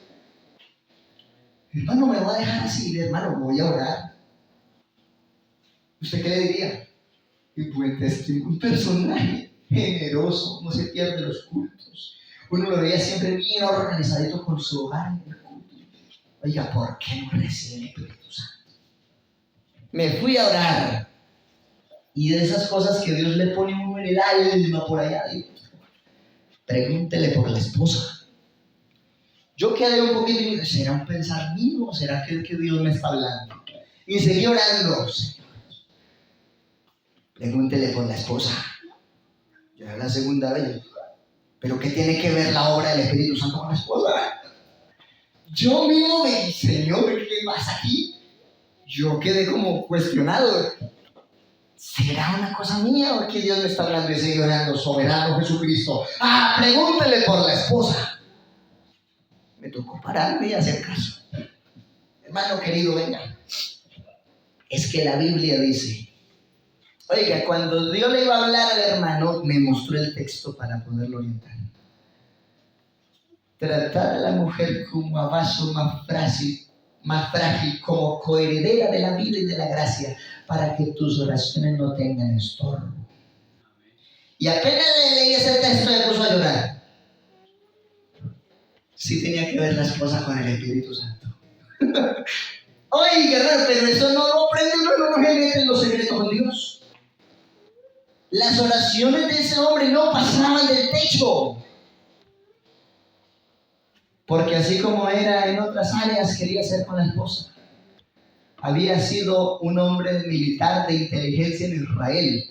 Speaker 1: Hermano, me va a dejar así, hermano, voy a orar. ¿Usted qué le diría? Y buen testimonio, un personaje generoso, no se pierde los cultos. Uno lo veía siempre bien organizadito con su hogar en el culto. Oiga, ¿por qué no recibe el Espíritu Santo? Me fui a orar. Y de esas cosas que Dios le pone uno en el alma por allá, digo, pregúntele por la esposa. Yo quedé un poquito y dije, ¿será un pensar mío o será que Dios me está hablando? Y seguí orando. Pregúntele por la esposa. Ya es la segunda vez. ¿Pero qué tiene que ver la obra del Espíritu Santo con la esposa? Yo mismo me dije, Señor, ¿qué pasa aquí? Yo quedé como cuestionado. ¿Será una cosa mía o es que Dios me está hablando y sigue orando? Soberano Jesucristo. Pregúntele por la esposa. Me tocó pararme y hacer caso. Hermano querido, venga. Es que la Biblia dice, oiga, cuando Dios le iba a hablar al hermano, me mostró el texto para poderlo orientar. Tratar a la mujer como a vaso más frágil, como coheredera de la vida y de la gracia, para que tus oraciones no tengan estorbo. Y apenas le leí ese texto me puso a llorar. Sí tenía que ver la esposa con el Espíritu Santo. Oiga, pero eso no lo aprende uno, no nos mete en los secretos con Dios. Las oraciones de ese hombre no pasaban del techo. Porque así como era en otras áreas, quería ser con la esposa. Había sido un hombre militar de inteligencia en Israel.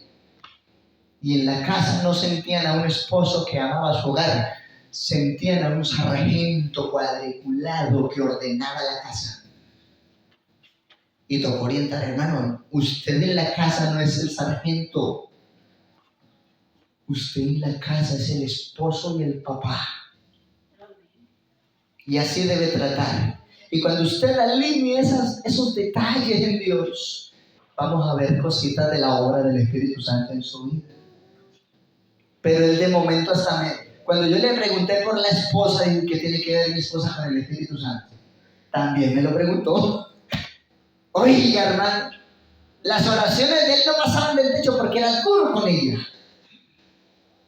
Speaker 1: Y en la casa no sentían a un esposo que amaba su hogar. Sentían a un sargento cuadriculado que ordenaba la casa. Y tocó orientar, hermano, usted en la casa no es el sargento. Usted en la casa es el esposo y el papá. Y así debe tratar. Y cuando usted alinee esos detalles en Dios, vamos a ver cositas de la obra del Espíritu Santo en su vida. Pero él de momento cuando yo le pregunté por la esposa, y qué tiene que ver mi esposa con el Espíritu Santo, también me lo preguntó. Oiga, hermano, las oraciones de él no pasaban del techo porque era duro con ella.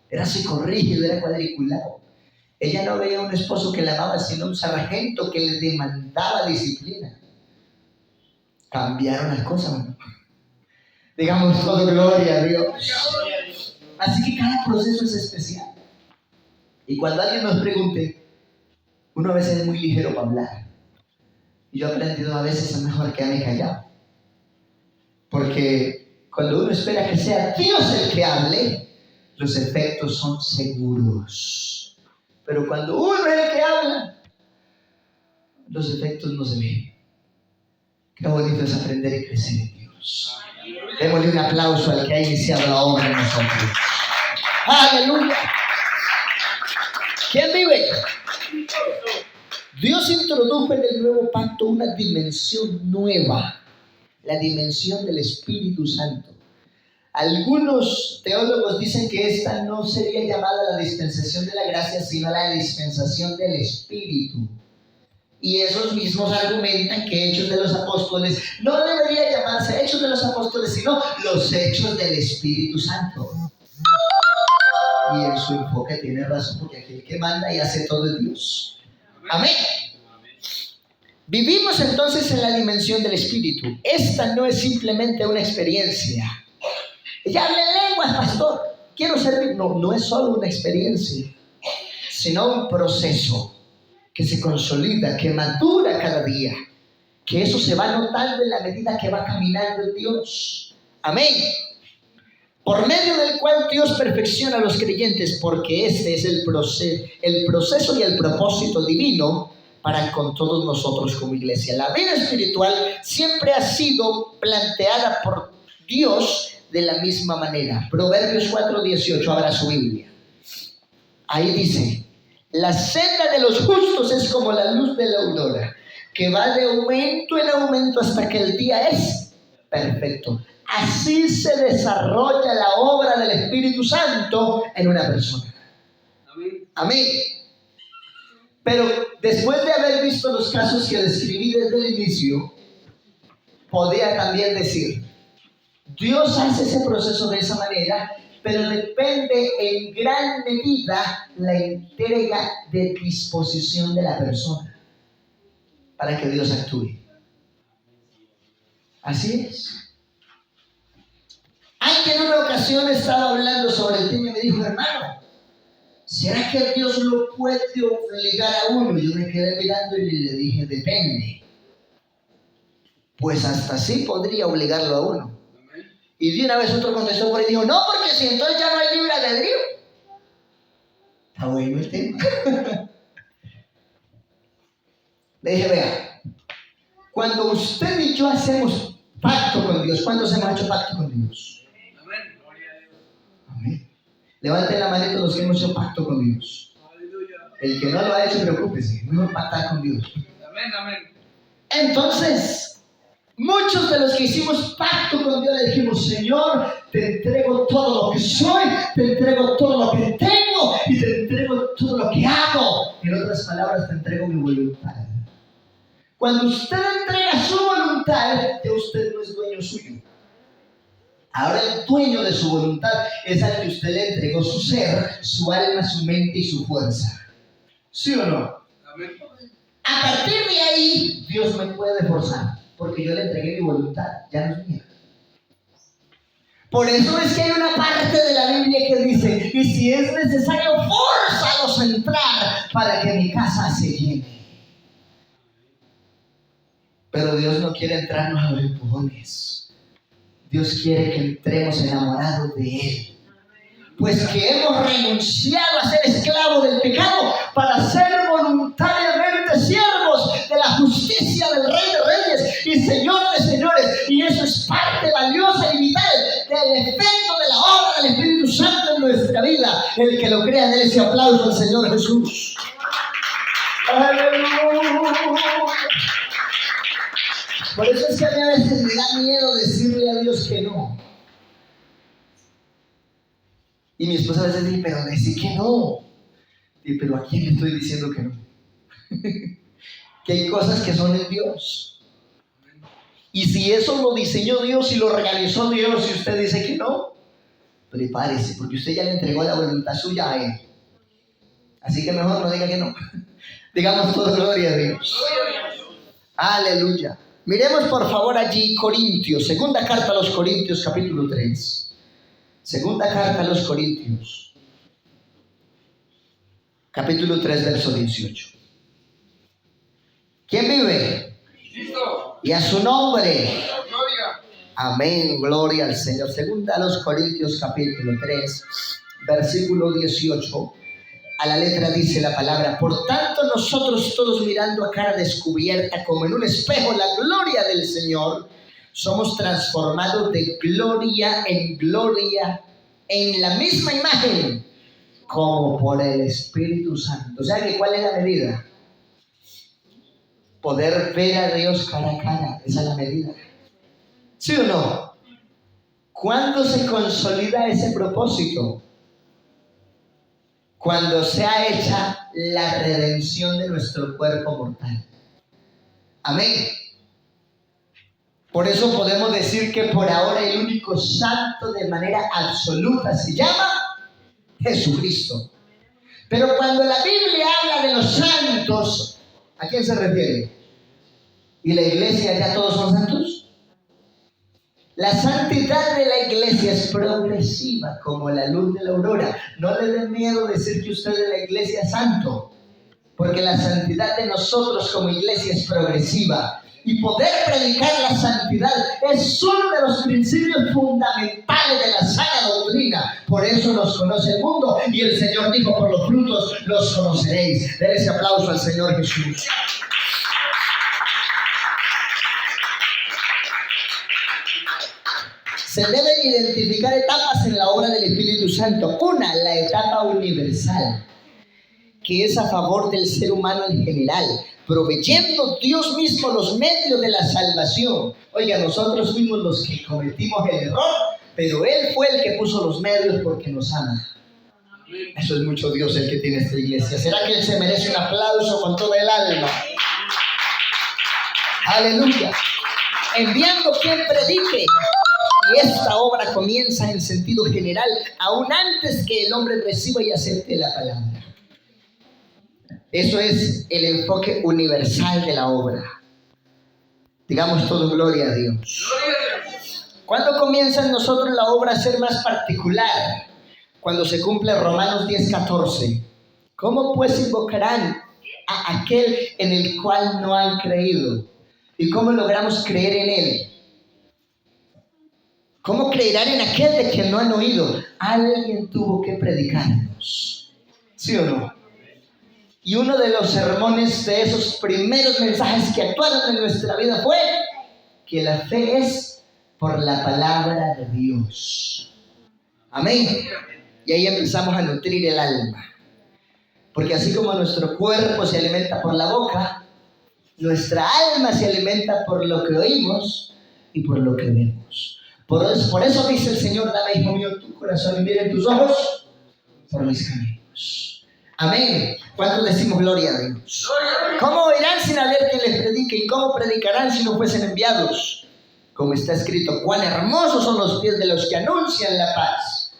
Speaker 1: Era psicorrígido, era cuadriculado. Ella no veía un esposo que la amaba, sino un sargento que le demandaba disciplina. Cambiaron las cosas, ¿no? Digamos todo gloria a Dios. Así que cada proceso es especial. Y cuando alguien nos pregunte, uno a veces es muy ligero para hablar. Y yo he aprendido a veces es mejor quedarme callado. Porque cuando uno espera que sea Dios el que hable, los efectos son seguros. Pero cuando uno es el que habla, los efectos no se ven. Qué bonito es aprender y crecer en Dios. Démosle un aplauso al que ha iniciado la obra en nosotros. ¡Aleluya! ¿Quién vive? Dios introdujo en el nuevo pacto una dimensión nueva, la dimensión del Espíritu Santo. Algunos teólogos dicen que esta no sería llamada la dispensación de la gracia, sino la dispensación del Espíritu. Y esos mismos argumentan que Hechos de los Apóstoles no debería llamarse Hechos de los Apóstoles, sino los Hechos del Espíritu Santo. y en su enfoque tiene razón, porque aquí el que manda y hace todo es Dios. Amén. Vivimos entonces en la dimensión del Espíritu. Esta no es simplemente una experiencia. Ya hablé lenguas, pastor. Quiero servir. No, no es solo una experiencia, sino un proceso que se consolida, que madura cada día. Que eso se va notando en la medida que va caminando en Dios. Amén. Por medio del cual Dios perfecciona a los creyentes, porque este es el proceso y el propósito divino para con todos nosotros como iglesia. La vida espiritual siempre ha sido planteada por Dios de la misma manera. Proverbios 4:18, abra su Biblia. Ahí dice: la senda de los justos es como la luz de la aurora, que va de aumento en aumento hasta que el día es perfecto. Así se desarrolla la obra del Espíritu Santo en una persona. Amén. Pero después de haber visto los casos que describí desde el inicio, podría también decir: Dios hace ese proceso de esa manera, pero depende en gran medida la entrega de disposición de la persona para que Dios actúe. Así es. Alguien en una ocasión estaba hablando sobre el tema y me dijo: hermano, ¿será que Dios lo puede obligar a uno? Y yo me quedé mirando y le dije: depende. Pues hasta sí podría obligarlo a uno. Y de una vez otro contestó por ahí y dijo: no, porque si entonces ya no hay libre albedrío. Está bueno el tema. Le dije: vea, cuando usted y yo hacemos pacto con Dios, ¿cuántos hemos hecho pacto con Dios? Amén. Levanten la mano los que hemos hecho pacto con Dios. El que no lo ha hecho, preocúpese, mejor pactar con Dios. Entonces, muchos de los que hicimos pacto con Dios le dijimos: Señor, te entrego todo lo que soy, te entrego todo lo que tengo y te entrego todo lo que hago. En otras palabras, te entrego mi voluntad. Cuando usted entrega su voluntad, ya usted no es dueño suyo. Ahora el dueño de su voluntad es al que usted le entregó su ser, su alma, su mente y su fuerza. ¿Sí o no? Amén. A partir de ahí, Dios me puede forzar, porque yo le entregué mi voluntad, ya no es mía. Por eso es que hay una parte de la Biblia que dice: y si es necesario, fórzalos a entrar para que mi casa se llene. Pero Dios no quiere entrarnos a los empujones. Dios quiere que entremos enamorados de Él. Pues que hemos renunciado a ser esclavos del pecado para ser voluntariamente siervos de la justicia del Rey de Reyes y Señor de Señores. Y eso es parte valiosa y vital del efecto de la obra del Espíritu Santo en nuestra vida. El que lo crea, déle ese aplauso al Señor Jesús. ¡Aleluya! Por eso es que a mí a veces me da miedo decirle a Dios que no. Y mi esposa a veces dice: pero decir que no. Y pero ¿a quién le estoy diciendo que no? Que hay cosas que son en Dios. Y si eso lo diseñó Dios y lo organizó Dios y usted dice que no, prepárese, porque usted ya le entregó la voluntad suya a Él. Así que mejor no diga que no. Digamos toda gloria a Dios. Aleluya. Miremos por favor allí Corintios, segunda carta a los Corintios, capítulo 3. Segunda carta a los Corintios, capítulo 3, verso 18. ¿Quién vive? Cristo. Y a su nombre. Gloria. Amén, gloria al Señor. Segunda a los Corintios, capítulo 3, versículo 18. A la letra dice la palabra: por tanto nosotros todos, mirando a cara descubierta como en un espejo la gloria del Señor, somos transformados de gloria en gloria en la misma imagen como por el Espíritu Santo. O sea que ¿cuál es la medida? Poder ver a Dios cara a cara. Esa es la medida. ¿Sí o no? ¿Cuándo se consolida ese propósito? Cuando sea hecha la redención de nuestro cuerpo mortal. Amén. Por eso podemos decir que por ahora el único santo de manera absoluta se llama Jesucristo. Pero cuando la Biblia habla de los santos, ¿a quién se refiere? ¿Y la iglesia ya todos son santos? La santidad de la iglesia es progresiva, como la luz de la aurora. No le den miedo decir que usted de la iglesia es santo, porque la santidad de nosotros como iglesia es progresiva. Y poder predicar la santidad es uno de los principios fundamentales de la sana doctrina. Por eso nos conoce el mundo. Y el Señor dijo, por los frutos los conoceréis. Den ese aplauso al Señor Jesús. Se deben identificar etapas en la obra del Espíritu Santo. Una, la etapa universal, que es a favor del ser humano en general, proveyendo Dios mismo los medios de la salvación. Oiga, nosotros fuimos los que cometimos el error, pero Él fue el que puso los medios porque nos ama. Eso es mucho Dios el que tiene esta iglesia. ¿Será que Él se merece un aplauso con toda el alma? Aleluya. Enviando quien predique. Y esta obra comienza en sentido general, aún antes que el hombre reciba y acepte la palabra. Eso es el enfoque universal de la obra. Digamos todo gloria a Dios. ¿Cuándo comienza en nosotros la obra a ser más particular? Cuando se cumple Romanos 10:14. ¿Cómo pues invocarán a aquel en el cual no han creído? ¿Y cómo logramos creer en él? ¿Cómo creerán en aquel de quien no han oído? Alguien tuvo que predicarnos. ¿Sí o no? Y uno de los sermones de esos primeros mensajes que actuaron en nuestra vida fue que la fe es por la palabra de Dios. Amén. Y ahí empezamos a nutrir el alma. Porque así como nuestro cuerpo se alimenta por la boca, nuestra alma se alimenta por lo que oímos y por lo que vemos. Por eso dice el Señor, dame, hijo mío, tu corazón y miren tus ojos por mis caminos. Amén. ¿Cuántos decimos gloria a Dios? ¿Cómo oirán sin haber quien les predique? ¿Y cómo predicarán si no fuesen enviados? Como está escrito, cuán hermosos son los pies de los que anuncian la paz.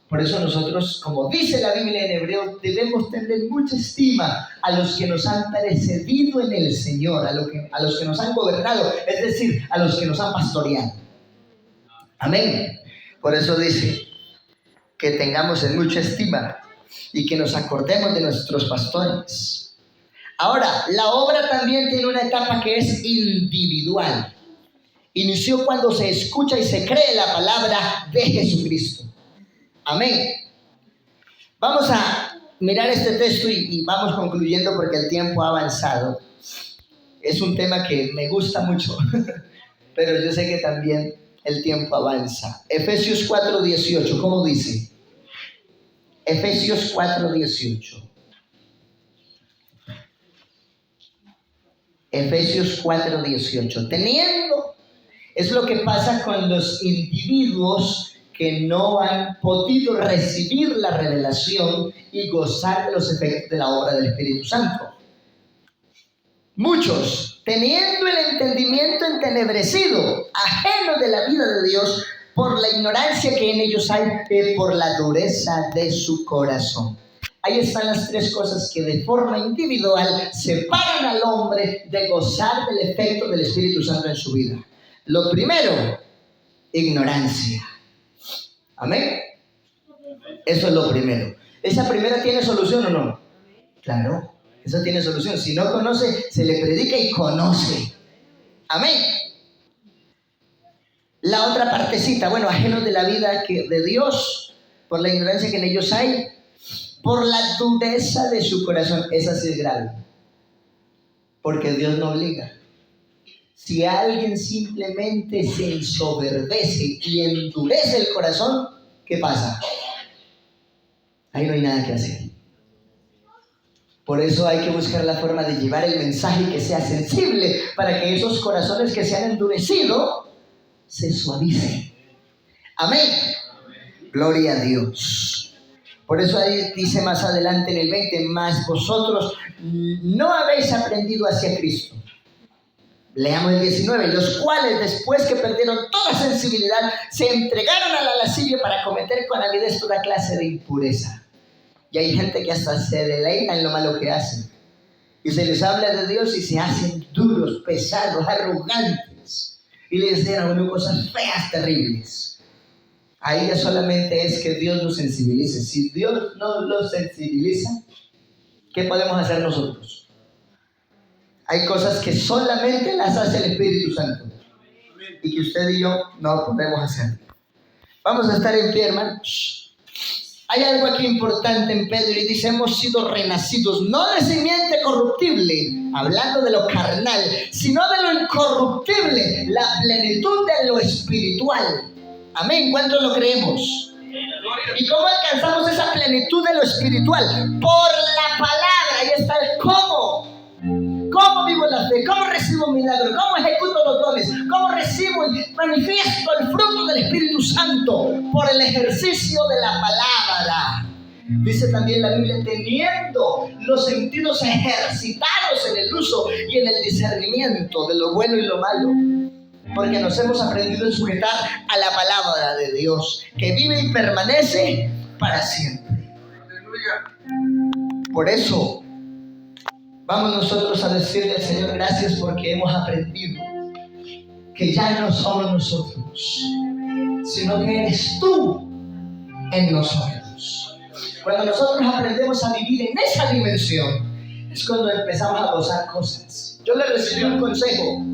Speaker 1: Por eso nosotros, como dice la Biblia en hebreo, debemos tener mucha estima a los que nos han precedido en el Señor, a los que nos han gobernado, es decir, a los que nos han pastoreado. Amén. Por eso dice que tengamos en mucha estima y que nos acordemos de nuestros pastores. Ahora, la obra también tiene una etapa que es individual. Inició cuando se escucha y se cree la palabra de Jesucristo. Amén. Vamos a mirar este texto y vamos concluyendo porque el tiempo ha avanzado. Es un tema que me gusta mucho, pero yo sé que también el tiempo avanza. Efesios 4:18, ¿cómo dice? Efesios 4:18. Efesios 4:18. Es lo que pasa con los individuos que no han podido recibir la revelación y gozar de los efectos de la obra del Espíritu Santo. Muchos, teniendo el entendimiento entenebrecido, ajenos de la vida de Dios, por la ignorancia que en ellos hay, por la dureza de su corazón. Ahí están las tres cosas que de forma individual separan al hombre de gozar del efecto del Espíritu Santo en su vida. Lo primero, ignorancia. Amén. Eso es lo primero. ¿Esa primera tiene solución o no? Claro, eso tiene solución. Si no conoce, se le predica y conoce. Amén. La otra partecita, bueno, ajenos de la vida de Dios, por la ignorancia que en ellos hay, por la dureza de su corazón. Esa sí es grave, porque Dios no obliga. Si alguien simplemente se ensoberbece y endurece el corazón, ¿qué pasa? Ahí no hay nada que hacer. Por eso hay que buscar la forma de llevar el mensaje que sea sensible, para que esos corazones que se han endurecido se suavicen. Amén. Gloria a Dios. Por eso ahí dice más adelante en el 20, mas vosotros no habéis aprendido hacia Cristo. Leamos el 19. Los cuales, después que perdieron toda sensibilidad, se entregaron a la lascivia para cometer con avidez toda clase de impureza. Y hay gente que hasta se deleita en lo malo que hacen. Y se les habla de Dios y se hacen duros, pesados, arrogantes. Y les dicen a uno cosas feas, terribles. Ahí ya solamente es que Dios nos sensibilice. Si Dios no los sensibiliza, ¿qué podemos hacer nosotros? Hay cosas que solamente las hace el Espíritu Santo y que usted y yo no podemos hacer. Vamos a estar en pie, hermanos. Hay algo aquí importante en Pedro y dice: hemos sido renacidos, no de simiente corruptible, hablando de lo carnal, sino de lo incorruptible, la plenitud de lo espiritual. Amén. ¿Cuántos lo creemos? ¿Y cómo alcanzamos esa plenitud de lo espiritual? Por la palabra. Ahí está el cómo. ¿Cómo vivo la fe? ¿Cómo recibo un milagro? ¿Cómo ejecuto los dones? ¿Cómo recibo y manifiesto el fruto del Espíritu Santo? Por el ejercicio de la palabra. Dice también la Biblia: teniendo los sentidos ejercitados en el uso y en el discernimiento de lo bueno y lo malo. Porque nos hemos aprendido a sujetar a la palabra de Dios, que vive y permanece para siempre. Por eso vamos nosotros a decirle al Señor: gracias, porque hemos aprendido que ya no somos nosotros, sino que eres tú en nosotros. Cuando nosotros aprendemos a vivir en esa dimensión, es cuando empezamos a gozar cosas. Yo le recibí un consejo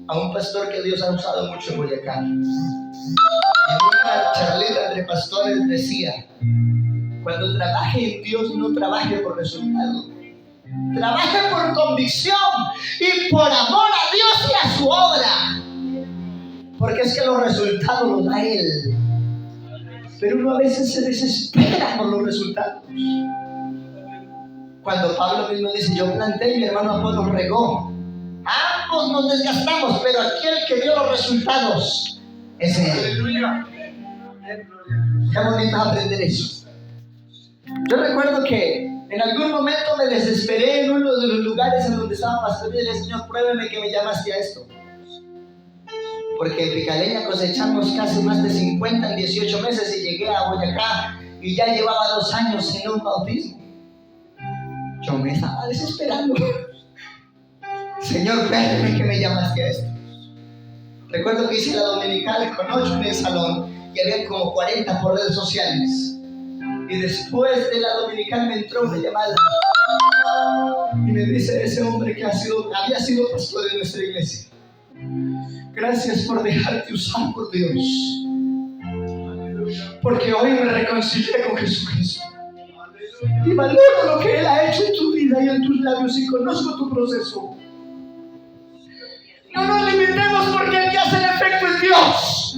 Speaker 1: a un pastor que Dios ha usado mucho en Boyacá. En una charleta entre pastores decía: cuando trabaje en Dios, no trabaje por resultado. Trabaje por convicción y por amor a Dios y a su obra. Porque es que los resultados los da Él. Pero uno a veces se desespera por los resultados. Cuando Pablo mismo dice: yo planté y mi hermano Apolo regó. Ambos nos desgastamos, pero aquel que dio los resultados es Él. Qué bonito aprender eso. Yo recuerdo que en algún momento me desesperé en uno de los lugares en donde estaba pastor y le dije: Señor, pruébeme que me llamaste a esto. Porque en Picaleña cosechamos casi más de 50 en 18 meses y llegué a Boyacá y ya llevaba 2 años sin un bautismo. Yo me estaba desesperando. Señor, pruébeme que me llamaste a esto. Recuerdo que hice la dominical con 8 en el salón y había como 40 por redes sociales. Y después de la dominical me entró una llamada y me dice ese hombre que había sido pastor de nuestra iglesia: gracias por dejarte usar por Dios, porque hoy me reconcilié con Jesucristo y valoro lo que Él ha hecho en tu vida y en tus labios y conozco tu proceso. No nos limitemos, porque el que hace el efecto es Dios.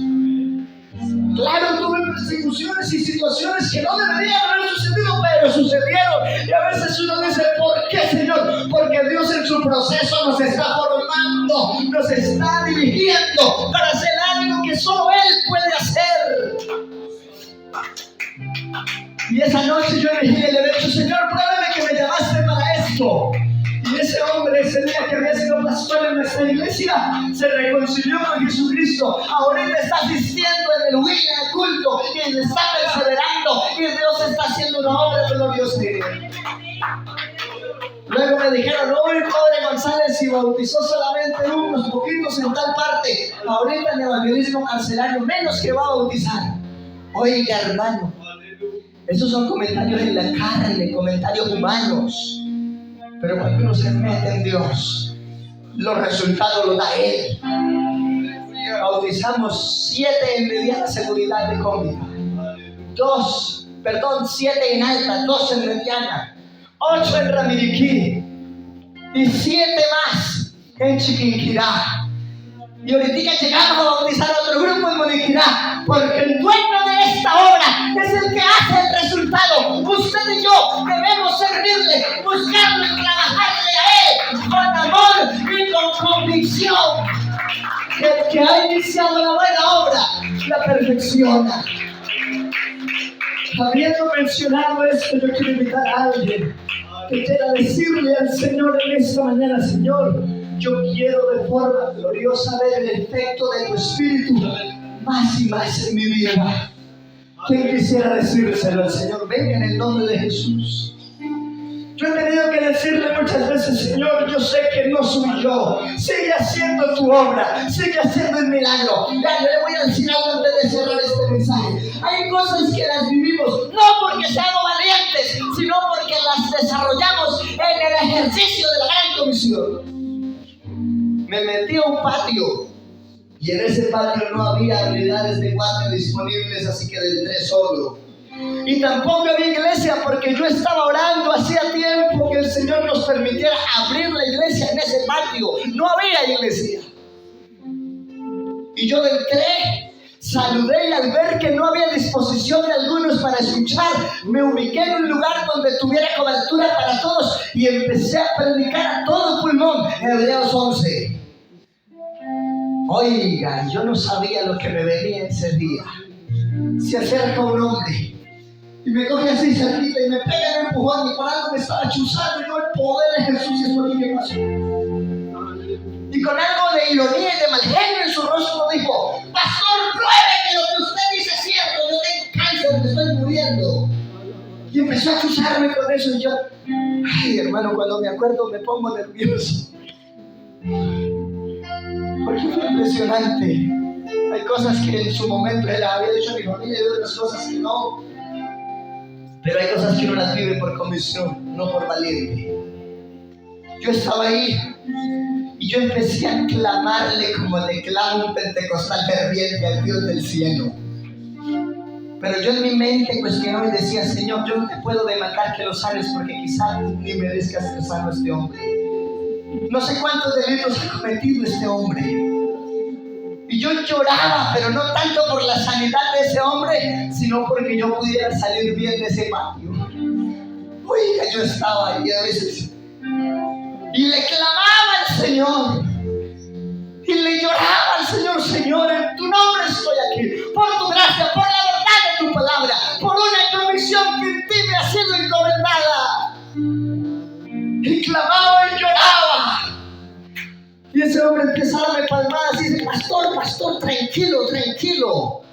Speaker 1: Claro, tuve persecuciones y situaciones que no deberían haber sucedido, pero sucedieron. Y a veces uno dice: ¿por qué, Señor? Porque Dios en su proceso nos está formando, nos está dirigiendo para hacer algo que solo Él puede hacer. Y esa noche yo elegí el derecho: Señor, pruébame que me llamaste para esto. Y ese hombre, ese día que había sido pastor en nuestra iglesia, se reconcilió con Jesucristo. Ahorita está asistiendo en el Wii, en el culto, y está perseverando, y Dios está haciendo una obra gloriosa en él. Luego me dijeron: hoy Padre González, y bautizó solamente unos poquitos en tal parte. Ahorita en el evangelismo carcelario menos que va a bautizar. Oiga, hermano, esos son comentarios en la carne, comentarios humanos. Pero cuando uno se mete en Dios, los resultados los da Él. Bautizamos 7 en mediana seguridad de cómica, 7 en alta, 2 en mediana, 8 en Ramiriquí y 7 más en Chiquinquirá. Y ahorita llegamos a bautizar a otro grupo en Moniquirá, porque el dueño de esta obra es el que hace el resultado. Usted y yo debemos servirle, buscarlo y trabajarle a Él con amor y con convicción. El que ha iniciado la buena obra la perfecciona. Habiendo mencionado esto, yo quiero invitar a alguien que quiera decirle al Señor en esta mañana: Señor, Yo quiero de forma gloriosa ver el efecto de tu Espíritu más y más en mi vida. ¿Quién quisiera decírselo al Señor? Venga en el nombre de Jesús. Yo he tenido que decirle muchas veces, Señor, yo sé que no soy yo. Sigue haciendo tu obra, sigue haciendo el milagro. Ya, yo le voy a decir algo antes de cerrar este mensaje. Hay cosas que las vivimos no porque seamos valientes, sino porque las desarrollamos en el ejercicio de la gran comisión. Me metí a un patio y en ese patio no había unidades de guardia disponibles, así que entré solo. Y tampoco había iglesia porque yo estaba orando hacía tiempo que el Señor nos permitiera abrir la iglesia en ese patio. No había iglesia. Y yo entré, saludé y al ver que no había disposición de algunos para escuchar, me ubiqué en un lugar donde tuviera cobertura para todos y empecé a predicar a todo pulmón Hebreos 11. Oiga, yo no sabía lo que me venía ese día. Se acerca un hombre y me coge así cerquita y me pega el empujón y por algo me estaba chuzando y no el poder de Jesús y eso es lo que pasó. Y con algo de ironía y de mal genio en su rostro dijo: pastor, pruebe que lo que usted dice es cierto, yo tengo cáncer, me estoy muriendo. Y empezó a chuzarme con eso y yo, ay hermano, cuando me acuerdo me pongo nervioso. Porque fue impresionante. Hay cosas que en su momento él había dicho a mi familia y otras cosas que no. Pero hay cosas que uno las vive por comisión, no por valiente. Yo estaba ahí y yo empecé a clamarle como le clama un pentecostal ferviente al Dios del cielo. Pero yo en mi mente cuestionaba y decía: Señor, yo no te puedo demandar que lo sanes porque quizás ni merezcas ser sano este hombre. No sé cuántos delitos ha cometido este hombre. Y yo lloraba, pero no tanto por la sanidad de ese hombre, sino porque yo pudiera salir bien de ese patio. Oiga, yo estaba ahí a veces y le clamaba al Señor y le lloraba al Señor: Señor, en tu nombre estoy aquí, por tu gracia, por la verdad de tu palabra, por una comisión que en ti me ha sido encomendada. Y clamaba y lloraba. Y ese hombre empezaba a darme palmadas y dice: pastor, tranquilo, tranquilo.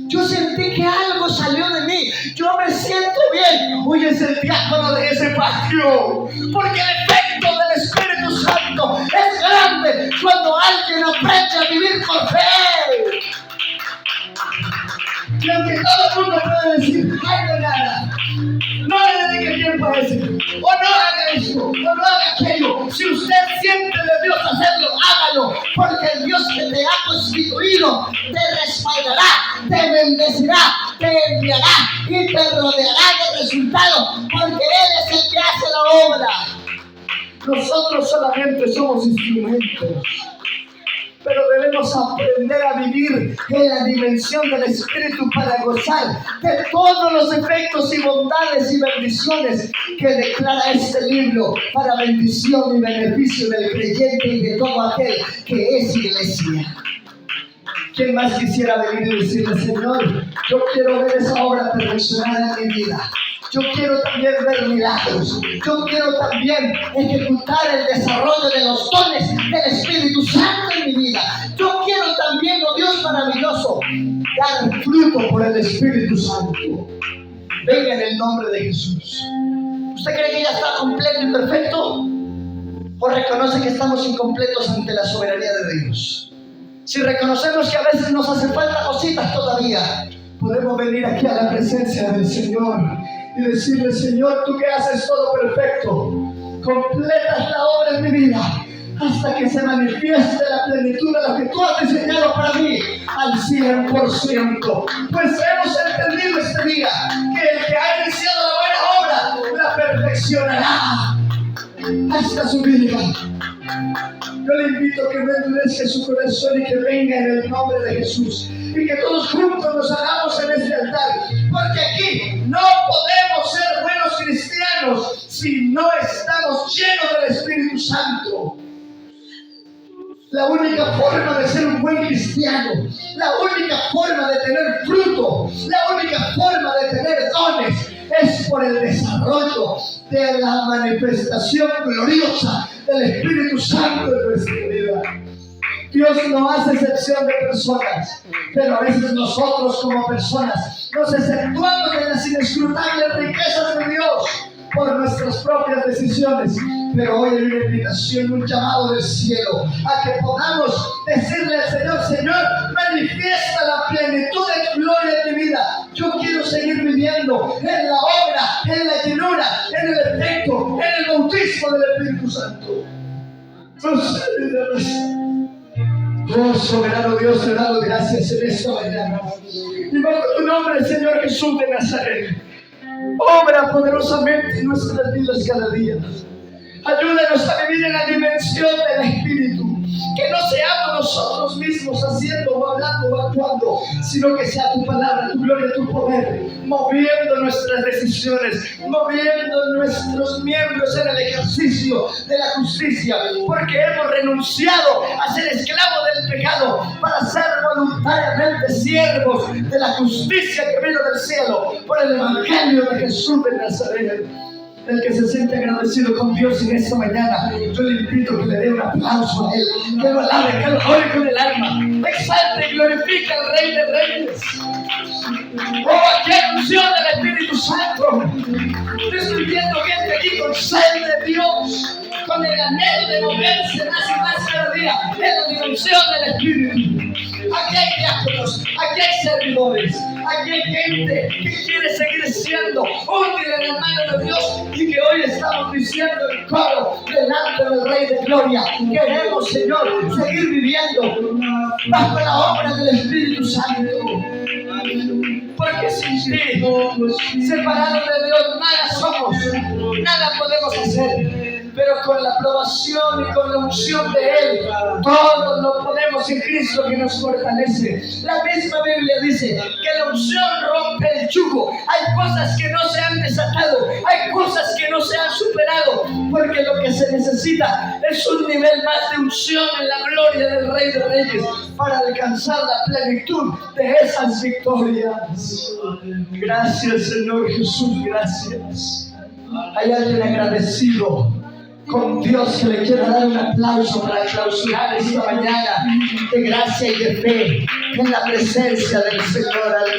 Speaker 1: Yo sentí que algo salió de mí. Yo me siento bien. Hoy es el diácono de ese patio. Porque el efecto del Espíritu Santo es grande cuando alguien aprende a vivir por fe. Y aunque todo el mundo puede decir: ay, no nada, no le dedique tiempo a eso, o no haga esto, o no haga aquello. Si usted siente de Dios hacerlo, hágalo, porque el Dios que te ha constituido te respaldará, te bendecirá, te enviará y te rodeará de resultados, porque Él es el que hace la obra. Nosotros solamente somos instrumentos. Pero debemos aprender a vivir en la dimensión del Espíritu para gozar de todos los efectos y bondades y bendiciones que declara este libro para bendición y beneficio del creyente y de todo aquel que es iglesia. ¿Quién más quisiera venir y decirle: Señor, yo quiero ver esa obra perfeccionada en mi vida? Yo quiero también ver milagros. Yo quiero también ejecutar el desarrollo de los dones del Espíritu Santo en mi vida. Yo quiero también, oh Dios maravilloso, dar fruto por el Espíritu Santo. Venga en el nombre de Jesús. ¿Usted cree que ya está completo y perfecto? ¿O reconoce que estamos incompletos ante la soberanía de Dios? Si reconocemos que a veces nos hacen falta cositas todavía, podemos venir aquí a la presencia del Señor y decirle: Señor, tú que haces todo perfecto, completas la obra en mi vida hasta que se manifieste la plenitud de lo que tú has diseñado para mí al 100%. Pues hemos entendido este día que el que ha iniciado la buena obra la perfeccionará hasta su vida. Yo le invito a que no endurezca su corazón y que venga en el nombre de Jesús y que todos juntos nos hagamos en este altar, porque aquí no podemos ser buenos cristianos si no estamos llenos del Espíritu Santo. La única forma de ser un buen cristiano, la única forma de tener fruto, la única forma de tener dones es por el desarrollo de la manifestación gloriosa del Espíritu Santo en nuestra vida. Dios no hace excepción de personas, pero a veces nosotros como personas nos exceptuamos de las inescrutables riquezas de Dios por nuestras propias decisiones. Pero hoy hay una invitación, un llamado del cielo a que podamos decirle al Señor: Señor, manifiesta la plenitud de tu gloria en mi vida. Yo quiero seguir viviendo en la obra, en la llenura, en el efecto, en el bautismo del Espíritu Santo. Oh, soberano Dios, te damos gracias en esta mañana. Y bajo tu nombre, Señor Jesús de Nazaret, obra poderosamente en nuestras vidas cada día. Ayúdanos a vivir en la dimensión del Espíritu. Que no seamos nosotros mismos haciendo o hablando o actuando, sino que sea tu palabra, tu gloria, tu poder, moviendo nuestras decisiones, moviendo nuestros miembros en el ejercicio de la justicia, porque hemos renunciado a ser esclavos del pecado para ser voluntariamente siervos de la justicia que vino del cielo por el Evangelio de Jesús de Nazaret. El que se siente agradecido con Dios en esta mañana, yo le invito a que le dé un aplauso a Él, que lo alabe, que lo ore con el alma, exalte y glorifica al Rey de Reyes. Oh, aquí hay unción del Espíritu Santo. Yo estoy viendo gente aquí con sed de Dios, con el anhelo de moverse más y más cada día en la dimensión del Espíritu. Aquí hay diáconos, aquí hay servidores, aquí hay gente que quiere seguir siendo útil en la mano de Dios y que hoy estamos diciendo en coro delante del Rey de Gloria: queremos, Señor, seguir viviendo bajo la obra del Espíritu Santo. Porque sin ti, separados de Dios, nada somos, nada podemos hacer. Pero con la aprobación y con la unción de Él, todos lo podemos en Cristo que nos fortalece. La misma Biblia dice que la unción rompe el yugo. Hay cosas que no se han desatado, hay cosas que no se han superado, porque lo que se necesita es un nivel más de unción en la gloria del Rey de Reyes para alcanzar la plenitud de esas victorias. Gracias, Señor Jesús, gracias. Hay alguien agradecido con Dios que le quiera dar un aplauso para clausurar esta mañana de gracia y de fe en la presencia del Señor.